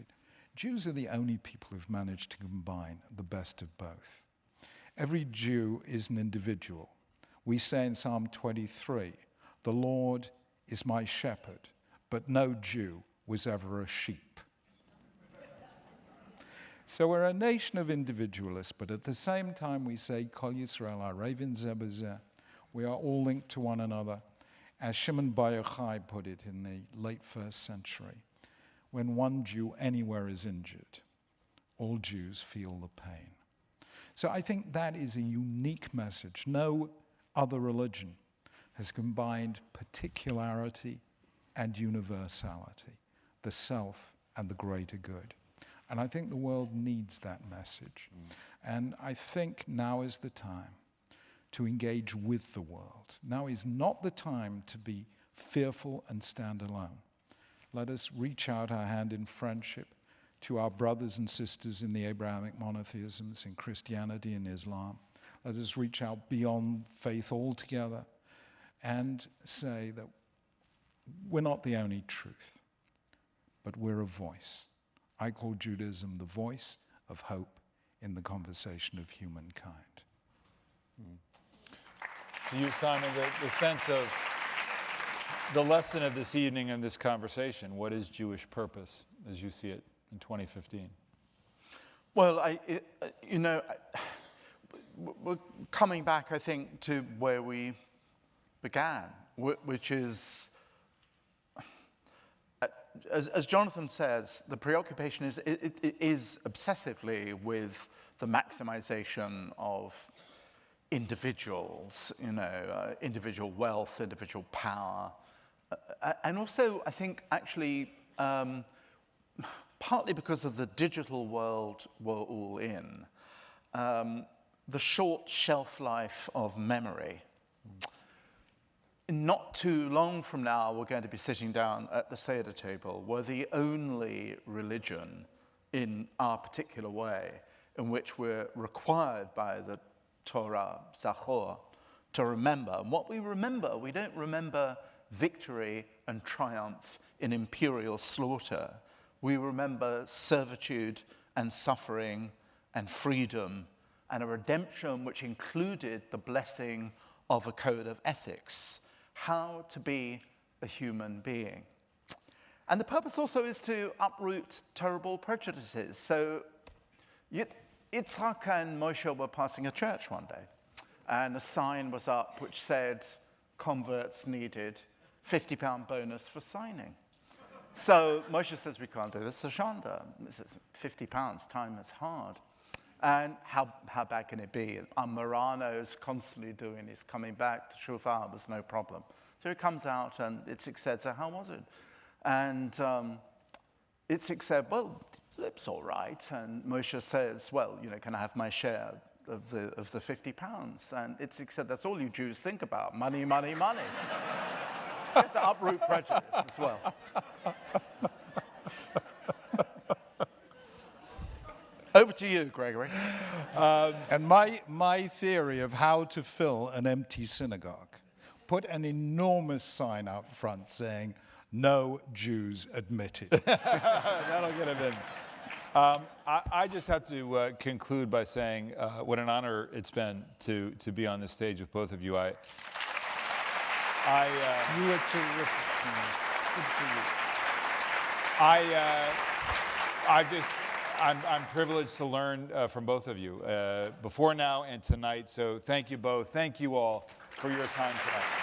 Speaker 2: Jews are the only people who've managed to combine the best of both. Every Jew is an individual. We say in Psalm 23, the Lord is my shepherd, but no Jew was ever a sheep. So we're a nation of individualists, but at the same time we say, Kol Yisrael Arevin Zeh B'Zeh. We are all linked to one another. As Shimon Bar Yochai put it in the late 1st century, when one Jew anywhere is injured, all Jews feel the pain. So I think that is a unique message. No other religion has combined particularity and universality, the self and the greater good. And I think the world needs that message. And I think now is the time to engage with the world. Now is not the time to be fearful and stand alone. Let us reach out our hand in friendship to our brothers and sisters in the Abrahamic monotheisms, in Christianity and Islam. Let us reach out beyond faith altogether and say that we're not the only truth, but we're a voice. I call Judaism the voice of hope in the conversation of humankind.
Speaker 1: To you, Simon, the sense of the lesson of this evening and this conversation, what is Jewish purpose as you see it in 2015?
Speaker 3: Well, we're coming back, I think, to where we began, which is, as Jonathan says, the preoccupation is obsessively with the maximization of individuals, individual wealth, individual power, and also, I think, actually, partly because of the digital world we're all in, the short shelf life of memory. Not too long from now, we're going to be sitting down at the Seder table. We're the only religion in our particular way in which we're required by the Torah, Zachor, to remember. And what we don't remember victory and triumph in imperial slaughter. We remember servitude and suffering and freedom and a redemption which included the blessing of a code of ethics, how to be a human being. And the purpose also is to uproot terrible prejudices. So Yitzhak and Moshe were passing a church one day, and a sign was up which said converts needed £50 bonus for signing. So Moshe says, we can't do this, Shanda. This is £50, time is hard. And how bad can it be? Marano's constantly doing this, coming back to shofar was no problem. So he comes out and Itzik said, so how was it? And Itzik said, well, it's all right. And Moshe says, well, can I have my share of the £50? And Itzik said, that's all you Jews think about, money, money, money. You have to uproot prejudice as well. Over to you, Gregory.
Speaker 2: And my theory of how to fill an empty synagogue, put an enormous sign out front saying, no Jews admitted.
Speaker 1: That'll get him in. I just have to conclude by saying what an honor it's been to be on this stage with both of you.
Speaker 2: You were terrific. Good for you.
Speaker 1: I'm privileged to learn from both of you before now and tonight. So thank you both. Thank you all for your time tonight.